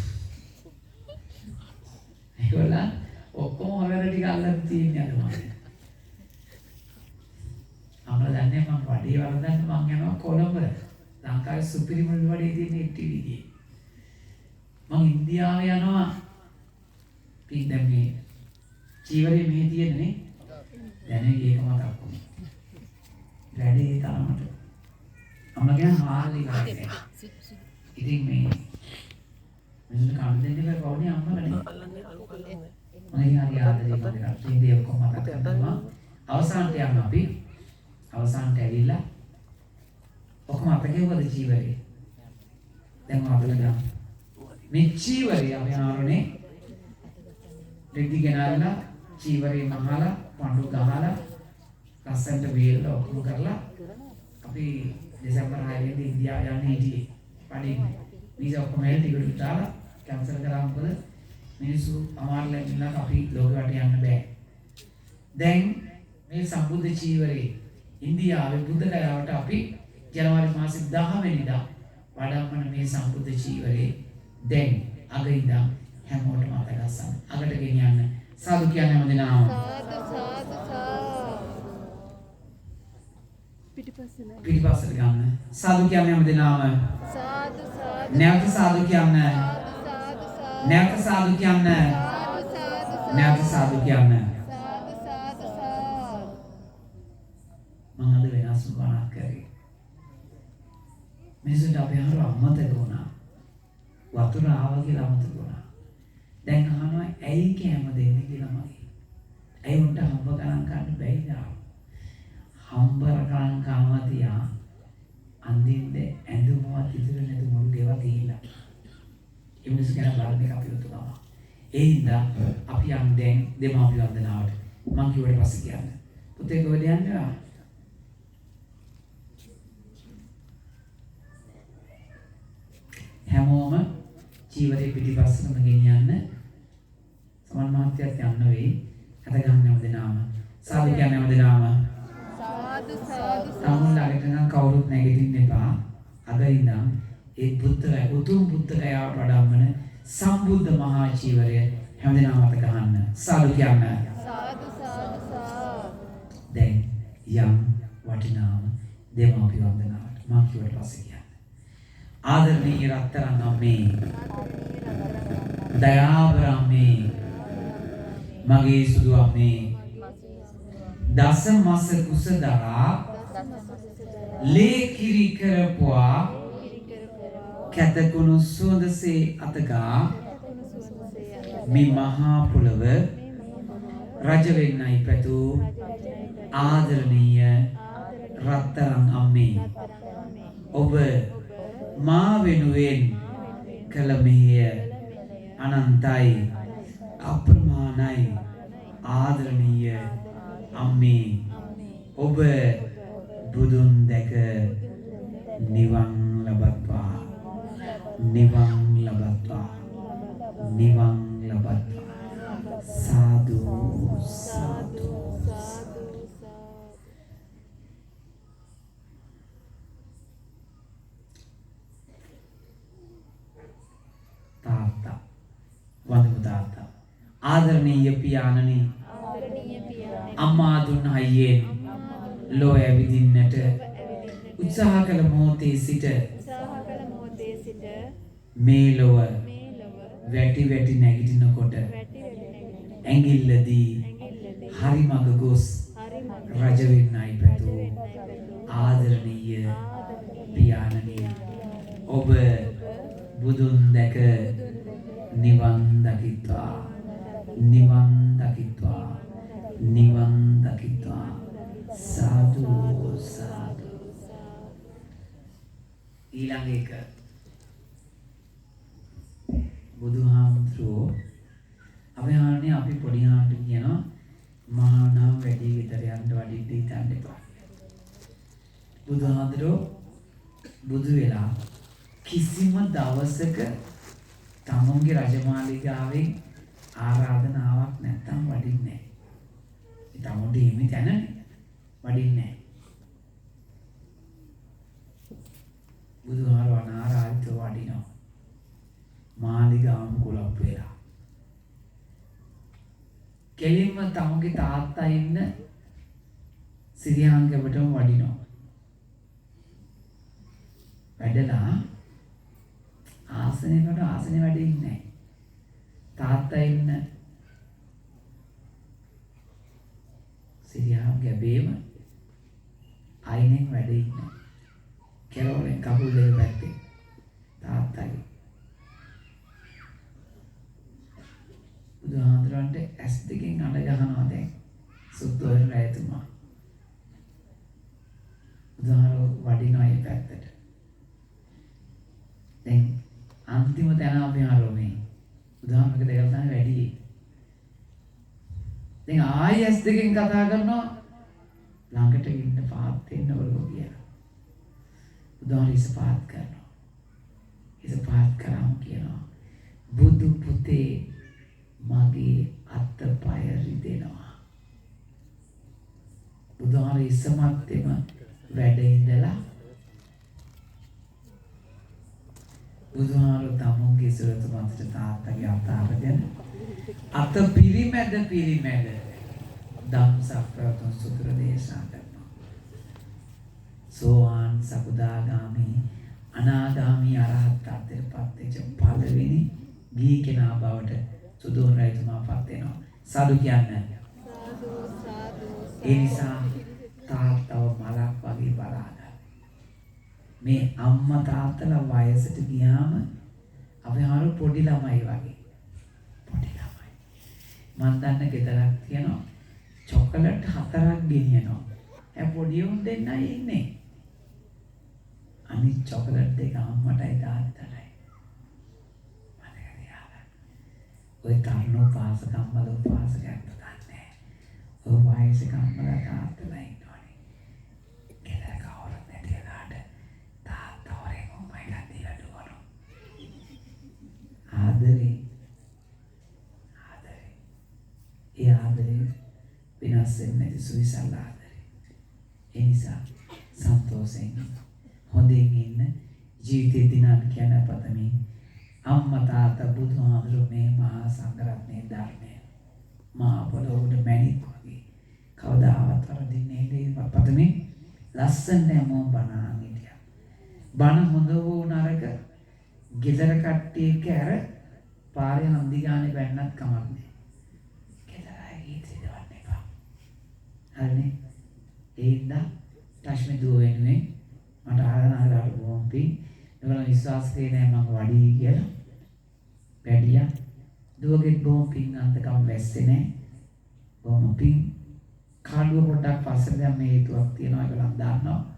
ඒගොල්ලන් ඔක්කොම හොරර ටික අල්ලන් තියන්නේ අද මම. අම්මලා දන්නේ මම වඩේ වරදන්න මං යනවා කොළඹ. ලංකාවේ සුපිරිම වඩේ තියෙන ටීවීදී. මම ඉන්දියාව යනවා. පිටින් මේ චීවරේ මේ තියෙන්නේ. දැන් ඒක මතක් වුණා. වැඩේ තරමට. අම්මලා කියන හාල්ලි කරන්නේ. ඉතින් මේ මිනිස්සු කන් දෙන්නේ බෑ කවුනේ අම්මලානේ. මම හරි ආදරේ කරලා ඉන්දිය ඔක්කොම මතක් කරනවා. අවසානට යනවා අපි. අවසානට ඇවිල්ලා ඔක්කොම අපේකවද චීවරේ. දැන් අපලලා මේ චීවරේ අපි ආරනේ රෙදි ගෙනාලා චීවරේ මහලා පඳු ගහලා ලස්සනට වේලලා ඔක්කොම කරලා අපි දෙසැම්බර් 6 වෙනිදා ඉන්දියාව යන්නේ හිටියේ. පඩින්නේ. වීසා ඔක්කොම හැල් ටිකට් දාලා කැන්සල් කරා මොකද මිනිස්සු අමාරුලා ඉන්නවා අපි ලෝකෙ වට යන්න බෑ. දැන් මේ සම්බුද්ධ චීවරේ ඉන්දියාවේ බුද්ධ ගයාවට අපි ජනවාරි මාසේ 10 වෙනිදා වඩම්මන මේ සම්බුද්ධ චීවරේ දැන් අග ඉඳන් හැමෝටම අත ගස්සන්න. අගට ගෙනියන්න. සාදු කියන්නේ හැම දිනම. සාදු සාදු සාදු. පිටිපස්සට ගන්න. සාදු කියන්නේ හැම දිනම. සාදු සාදු. නැවත සාදු කියන්න. සාදු සාදු. නැවත සාදු කියන්න. සාදු සාදු. නැවත සාදු කියන්න. සාදු සාදු සාදු. මම අද වෙනස් වුණාක් කරේ. මිනිස්සුන්ට අපේ අහර අමතක වුණා. වතුර ආවා කියලා අමතක වුණා. දැන් අහනවා ඇයි කැම දෙන්නේ කියලා මගේ. ඇයි උන්ට හම්බ කරන් ගන්න බැයිද? හම්බ කරන් කනවා තියා අන්දින්නේ ඇඳුමවත් ඉතුරු නැතු මොළු ගෙවා ගිහිල්ලා. ඒ මිනිස්සු ගැන බලන්න එක අපි උතුනවා. ඒ හින්දා අපි යන් දැන් දෙමාපිය වන්දනාවට මං කිව්වට පස්සේ කියන්නේ. පුතේ කොහෙද යන්නේ? හැමෝම ජීවිතේ පිටිපස්සටම ගෙනියන්න. සමන් මහත්තයත් යන්න වෙයි. අත ගන්න හැම දිනම. සාදු කියන්නේ හැම දිනම. සාදු සාදු. තමුන් ළඟට නම් කවුරුත් නැගිටින්න එපා. අද ඉඳන් ඒ බුද්ධය උතුම් බුද්ධයාට වඩම්මන සම්බුද්ධ මහා චීවරය හැම දිනම අත ගන්න. සාදු කියන්න. සාදු සාදු සාදු. දැන් යම් වටිනාම දෙමාපිය වන්දනාවට මම කිව්වට පස්සේ කියන්නේ. ආදරණීය රත්තරන් අම්මේ, දයාබරම්මේ, මගේ සුදු අම්මේ, දස මස කුසදරා ලේ කිරි කරපුවා කැතකුණු සුවඳසේ අතගා මේ මහා පොළව රජ වෙන්නයි පැතු ආදරණීය රත්තරන් අම්මේ, ඔබ මා වෙනුවෙන් කළ මෙහෙය අනන්තයි අප්‍රමාණයි ආදරණීය අම්මේ, ඔබ බුදුන් දැක නිවන් ලබත්වා, නිවන් ලබත්වා, නිවන් ලබත්වා. සාදු සාදු. තාත්තා, වඳපු තාත්තා, ආදරණීය පියාණනි, අම්මා දුන්න හයියෙන් ලෝ ඇවිදින්නට උත්සාහ කළ මොහොතේ සිට මේ ලොව වැටි වැටි නැගිටිනකොට ඇඟිල්ලදී හරි මඟ ගොස් රජ වෙන්නයි පැතු ආදරණීය පියාණනි, ඔබ බුදුන් දැක නිවන් දකිත්වා, නිවන් දකිත්වා, නිවන් දකිත්වා. සාදු සාදු. ඊළඟ එක බුදුහාමුදුරුවෝ අපි ආන්නේ අපි පොඩි ආන්ට කියනවා මහා නම් වැඩි විතර යන්න වඩින්න හිතන්න එපා. බුදුහාමුදුරුවෝ බුදු වෙලා කිසිම දවසක තමුන්ගේ රජමාලිගාවෙන් ආරාධනාවක් නැත්තම් වඩින්නේ නැහැ. ඒ තමුන්ට හිමි තැනනේ වඩින්නේ නැහැ. බුදුහාර අනාරාධිත වඩිනවා. මාලිගාවම කුලප් වෙලා. කෙලින්ම තමුන්ගේ තාත්තා ඉන්න සිරියාංගමටම වඩිනවා. වැඩලා ආසනයකට ආසනේ වැඩ ඉන්නේ නැහැ. තාත්තා ඉන්න සිරියාම් ගැබේම අයිනෙන් වැඩ ඉන්නේ. කෙරවලෙන් කකුල් දෙක පැත්තේ තාත්තගේ. බුදුහාමුදුරන්ට ඇස් දෙකෙන් අඬ ගහනවා දැන් සුද්ධෝදන රජතුමා. බුදුහාමුදුරුවෝ වඩිනවා ඒ පැත්තට. දැන් අන්තිම තැන අපි ආරෝමේ බුදුහාමක දෙකක් තමයි වැඩි. දැන් ආයෙ ඇස් දෙකෙන් කතා කරනවා ළඟට ඉන්න පාත් වෙන්න ඕනෝ කියලා. බුදුහාම ඉස පාත් කරනවා. ඉස පාත් කරාම කියනවා බුදු පුතේ මගේ අත්පය රිදෙනවා. බුදුහාර ඉස්සමත්තෙම වැඩ ඉඳලා බුදුහාර තමුන්ගේ සුරත මතට තාත්තගේ අතාරගෙන අත පිරිමැද ධම්සක් ප්‍රවතුන් සුදුර දේශනා කරනවා. සෝවාන් සකුදාගාමි අනාගාමි අරහත් ත්‍ත්වයට පත් වෙච්ච පළවෙනි ගී කෙනා බවට සුදුන් රජතුමා පත් වෙනවා. සාදු කියන්නේ. සාදු සාදු. ඒ නිසා තාත්තව මලක් වගේ බලාගන්න. මේ අම්මා තාත්තලා වයසට ගියාම අපි හාරු පොඩි ළමයි වගේ. පොඩි ළමයි. මන් දන්න ගෙදරක් තියෙනවා. චොකලට් 4ක් ගෙනියනවා. ඒ පොඩි උන් දෙන්නයි ඉන්නේ. අනිත් චොකලට් දෙක අම්මටයි තාත්තටයි. ඔය තරුණ පාසකම්මල පාසකයක් පුතන්නේ. ඔය වයසේ කම්මල තාත්තලා ඉන්නෝනේ. ගෙදර කවුරුත් නැති වෙලාට තාත්තා හොරේ කොම්මයි ගන්දිලා දුවනවා. ආදරේ. ඒ ආදරේ වෙනස් වෙන්නේ නැති සුවිසල් ආදරේ. ඒ නිසා සන්තෝෂයෙන් හොඳින් ඉන්න ජීවිතේ දිනන කියන පතමින් අම්මා තාත්තා බුදුහාමුදුරුවෝ මේ මහා සංඝරත්නයේ ධර්මය මහා පොළොවට මැණික් වගේ කවදාවත් වරදින්නේ නැහැ පතමින් ලස්සනට යමෝ බණන් හිටියා. බණ හොඳ වූ නරක ගෙදර කට්ටිය කැර පාරේ හන්දි ගානේ බැන්නත් කමක් නැහැ. ගෙදර ගීත දවන්න එපා. හරිනේ. ඒින්ද ටස්මි දුව වෙනුවෙන් මට ආරාධනා කරලා බොම්පි ඒගොල්ලෝ විශ්වාස කරේ නෑ මම වඩි කියලා. වැඩියා දුවගෙත් බොම් පින් අන්තකම් වැස්සේ නෑ. බොම් පින් කාඩුව පොඩ්ඩක් පස්සට දැන් මේ හේතුවක් තියෙනවා ඒගොල්ලන් දන්නවා.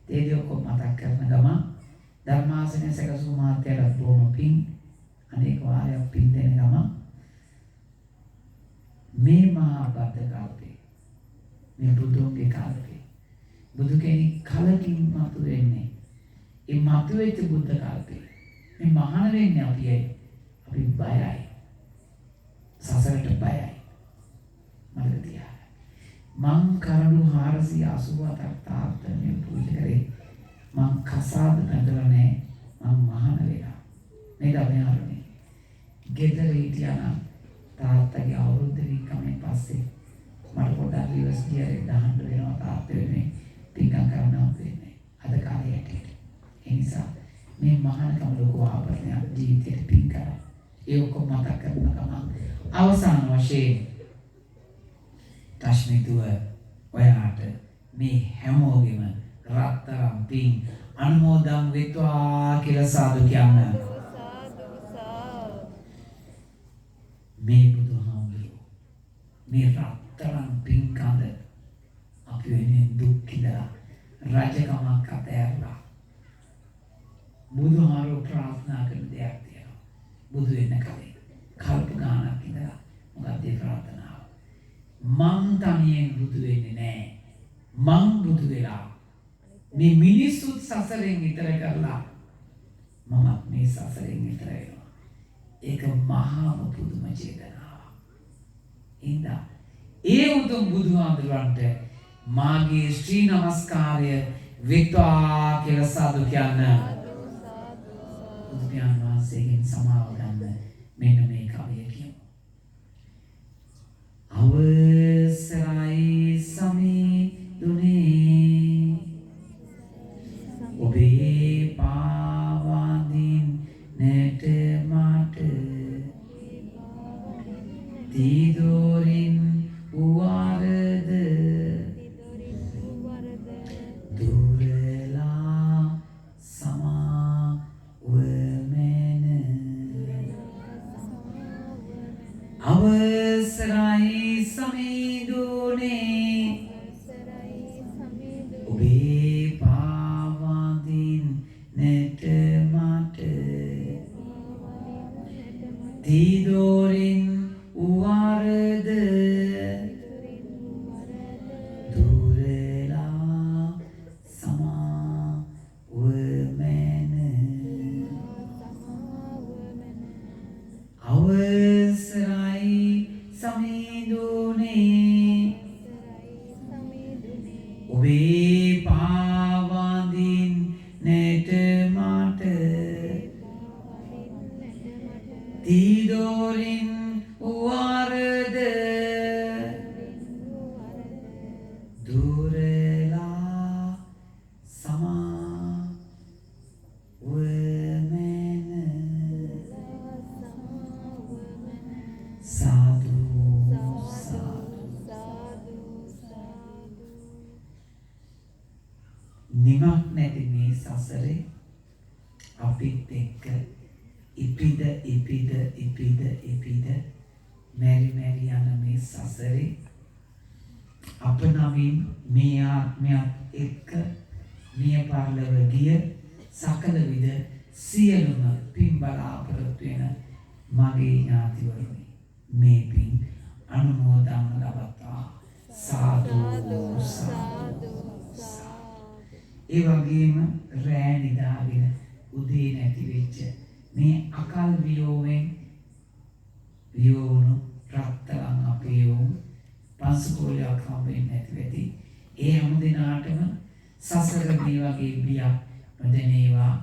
ඒදී ඔක්කොම මතක් කරන ගම ධර්මාසනයේ සකසු මාත්‍යයට බොම් පින් අනේක වාරයක් පින් දෙන ගම මේ මහා බද්ද කල්පේ මේ බුදුන්ගේ කල්පේ බුදු කෙනෙක් කලකින් මතු වෙන්නේ. ඒ මතුවෙච්ච බුද්ධ කල්පේ මේ මහාන වෙන්නේ අපි බයයි. සසරට බයයි. මතක තියාගන්න. මං කරුණු 487ක් තාත්තනේ පූජා කරේ. මං කසාද බඳලා නැහැ. මං මහාන වෙලා. මේ දවයාරුනේ. ගෙදර හිටියානම් තාත්තගේ අවුරුද්ද විකමෙන් පස්සේ මට පොඩ්ඩක් රිවර්ස් ගියරේ දාන්න වෙනවා තාත්තා වෙන්නේ. පිටං කරනවා වෙන්නේ. අද කාලේ හැටියට. ඒ නිසා මේ මහානකම ලොකු ආභරණයක් ජීවිතේට පින් කරා. ඒ ඔක්කොම මතක් කරන ගමන් අවසාන වශයෙන් රශ්මිතුව ඔයාට මේ හැමෝගෙම රත්තරන් පින් අනුමෝදන් වෙත්වා කියලා සාදු කියන්න. මේ බුදුහාමුදුරුවෝ මේ රත්තරන් පින් කඳ අපි වෙනුවෙන් දුක් විඳලා රජකමක් අතහැරලා බුදුහාරෝ ප්‍රාර්ථනා කරන දෙයක් තියෙනවා. බුදු වෙන්න කලින් කල්ප ගානක් ඉඳලා මොකක්ද ඒ ප්‍රාර්ථනාව? මං තනියෙන් බුදු වෙන්නේ නැහැ. මං බුදු වෙලා මේ මිනිස්සුත් සසරෙන් ඈතර කරලා මමත් මේ සසරෙන් ඈතර වෙනවා. ඒක මහාම පුදුම චේතනාවක්. ඉඳා ඒ උතුම් බුදුහාමුදුරන්ට මාගේ ශ්‍රී නමස්කාරය වෙත්වා කියලා සාදු කියන්න. බුදුන් වහන්සේගෙන් සමාව ගන්න මෙන්න මේ කවිය කියමු. අවසරයි සමිඳුනේ ඔබේ පාවදින් නැට මට දීදොරින් උවරද දුරලා සමා අවසරයි සමිඳුනේ ඔබේ පාවදින් නැට මට දීදොරින් උවරද දුරලා සමා වමන අවසරයි සමිඳුනේ ඔබේ පාවඳින් නැට මට තීදෝරින් වරද දුරලා සමා වමන සාදු නිමක් නැති මේ සසරේ අපිත් එක්ක ඉපිද මෙරි යන මේ සසරේ අප නමින් මේ ආත්මයක් එක්ක මිය පරලොව ගිය සකල විද සියලුම පින් බලාපොරොත්තු වෙන මගේ ඥාතිවරුනි මේ පින් අනුමෝදන් ලබත්වා සාදු සාදු. ඒ වගේම රෑ නිදාගෙන උදේ නැති වෙච්ච මේ අකල් වියෝවුණු රත්තරන් අපේ වුන් පන්සුකෝලයක් හම්බෙන්නේ නැති වෙති. ඒ හැම දිනාටම සසර මේ වගේ බියක් නොදැනේවා,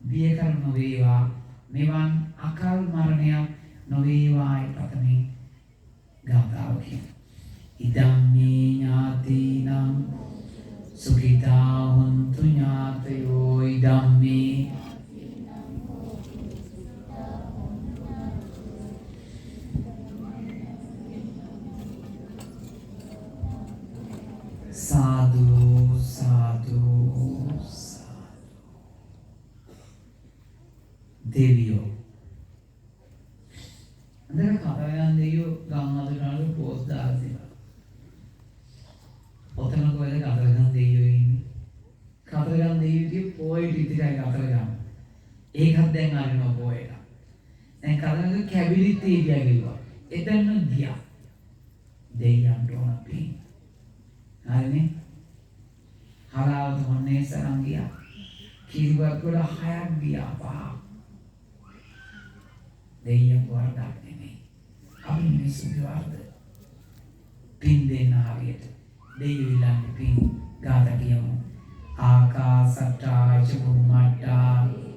බිය කර නොවේවා, මෙවන් අකල් මරණයක් නොවේවායි පතමින් ගාථාව කියනවා. ඉදම් මේ ඥාතිනම් සුඛිතා හොන්තු ඥාතයෝ ඉදම් මේ සාදු සාදු දෙවියෝ අnder කතායන් දෙවියෝ ගම් අදරාලු පෝස් දාලා තිබා. ඔතන කොහෙද කතරගම් දෙවියෝ ඉන්නේ? කතරගම් දෙවියෝ පොයි ටිකයි කතරගම්. ඒකත් දැන් අරිනවා පොයක. දැන් කතරගම් කැබිලිත් ඒරියා ගිහුවා. එතන ගියා. දෙයියන්ට ඕන පින්. හරිනේ? හරාවත මොන්නේ සරන් ගියා. කිරිවත් වල 6ක් ගියා 5. දෙයියන් වරදක් නෙමෙයි. අපි මිනිස්සුගේ වරද. පින් දෙන්න හරියට. දෙයියෝ ඉල්ලන්නේ පින් ගාත කියමු. ආකාසට්ටා චුම්මට්ටා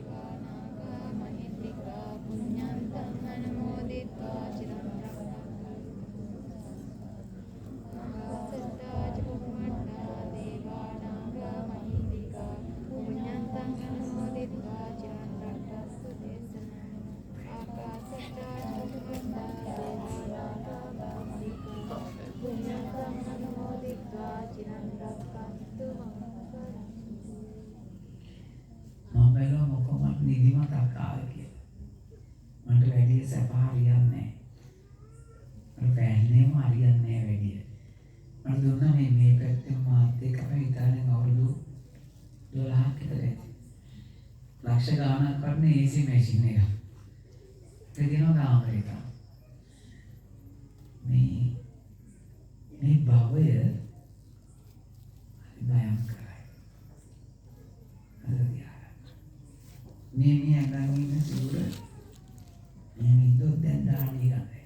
නිදිමතක් ආවේ කියලා. මට වැඩි සැප හරියන්නේ නැහැ. මට පැහැන්නේම හරියන්නේ නැහැ වැඩි. මට දුන්නා මේ පැත්තේ මාත් එක්ක අපි ඉතාලියෙන් අවුරුදු 12ක් විතර ඇති. ලක්ෂ ගාණක් වටින AC මැෂින් එක. ඒක දිනන කාමරේක. මේ භවය හරි භයංකරයි. මේ ඇඟන් ඉන්න සිවුර මේ විද්දොත් දැන් දාන්නේ ගන්නේ.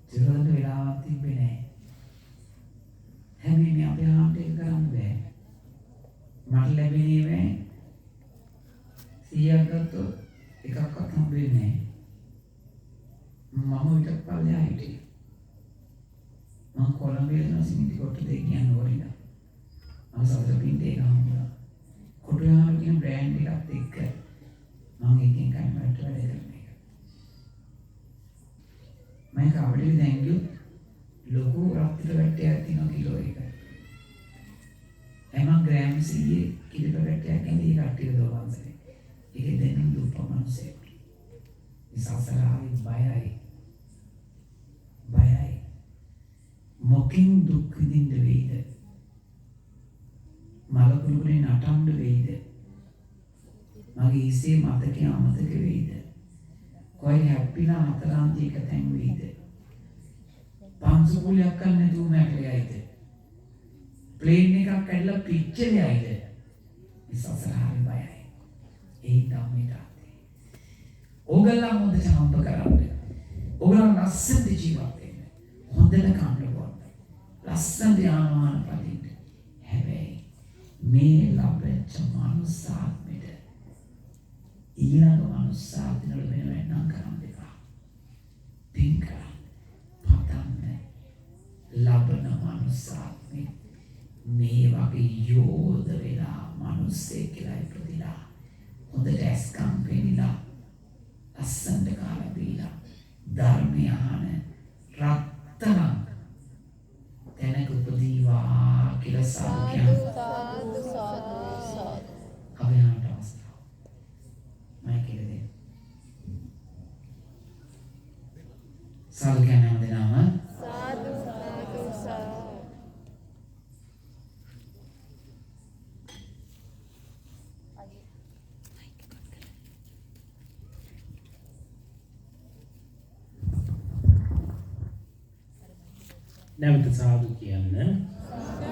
සිවුරට වෙලාවක් තිබ්බේ නැහැ. හැබැයි මේ අපේ ආම්ට ඒක කරන්න බෑ. මට ලැබෙන්නේ 100ක් ගත්තොත් එකක්වත් හම්බෙන්නේ නැහැ. මම විතර පල්ලෙහා හිටියේ. මම කොළඹේ ඉන්න සිමිති කොට්ට දෙක යන වරිලා. මම සවුද පින්ඩේ ගහනවා. කොටුයාම කියන බ්‍රෑන්ඩ් එකත් එක්ක මම එකෙන් කන්නට වැඩ කරන්නේ. මම කවුරුද දැන්ගියු ලොකු රත්තරන් වැටයක් තියෙනවා කිලෝ එක. එම ග්‍රෑම් 100 කිලෝ වැටයක් ඇඳී කට්ටිය දවන්සනේ. ඒක දෙන්න දුප්පමන්සේ. ඉසසරායි බයයි. මොකින් දුක් විඳින්න වෙයිද? මලකුණුනේ නටන්න වෙයිද? මගේ ඉසේ මතකේ අමතක වෙයිද? කොයි හැප්පිලා හතරාන්ති එක තැන් වෙයිද? පන්සුකුලියක් ගන්න නැතුව මැරෙයිද? ප්ලේන් එකක් කැඩලා පිච්චෙල යයිද? ඉස්සසරායි බයයි. ඒ තමයි තාත්තේ. ඕගොල්ලෝ හොඳට හම්බ කරගන්න. ඕගොල්ලෝ ලස්සන ජීවත් වෙන්න. හොඳට කන්න බොන්න. ලස්සන යානවාන පදින්න. මේ ලැබෙච්ච මනුස්සාත්මෙට ඊළඟ මනුස්සාත්මෙට වෙනවෙන්නම් කරන්න එපා. පින් කරන්න. පතන්න. ලබන මනුස්සාත්මෙ මේ වගේ යෝධ වෙලා මනුස්සයෙක් කියලා ඉපදිලා හොඳට ඇස්කම් පෙනිලා අස්සන්ට කාලා බීලා ධර්මය අහන රත්තරන් තැනක උපදීවා කියලා සාදු කියනවා. සාදු සාදු සාදු. අභියානට අවස්ථාව. මම කියලා සාදු කියන හැම දෙනාම සාදු සාදු සාදු. නැවත සාදු කියන්නේ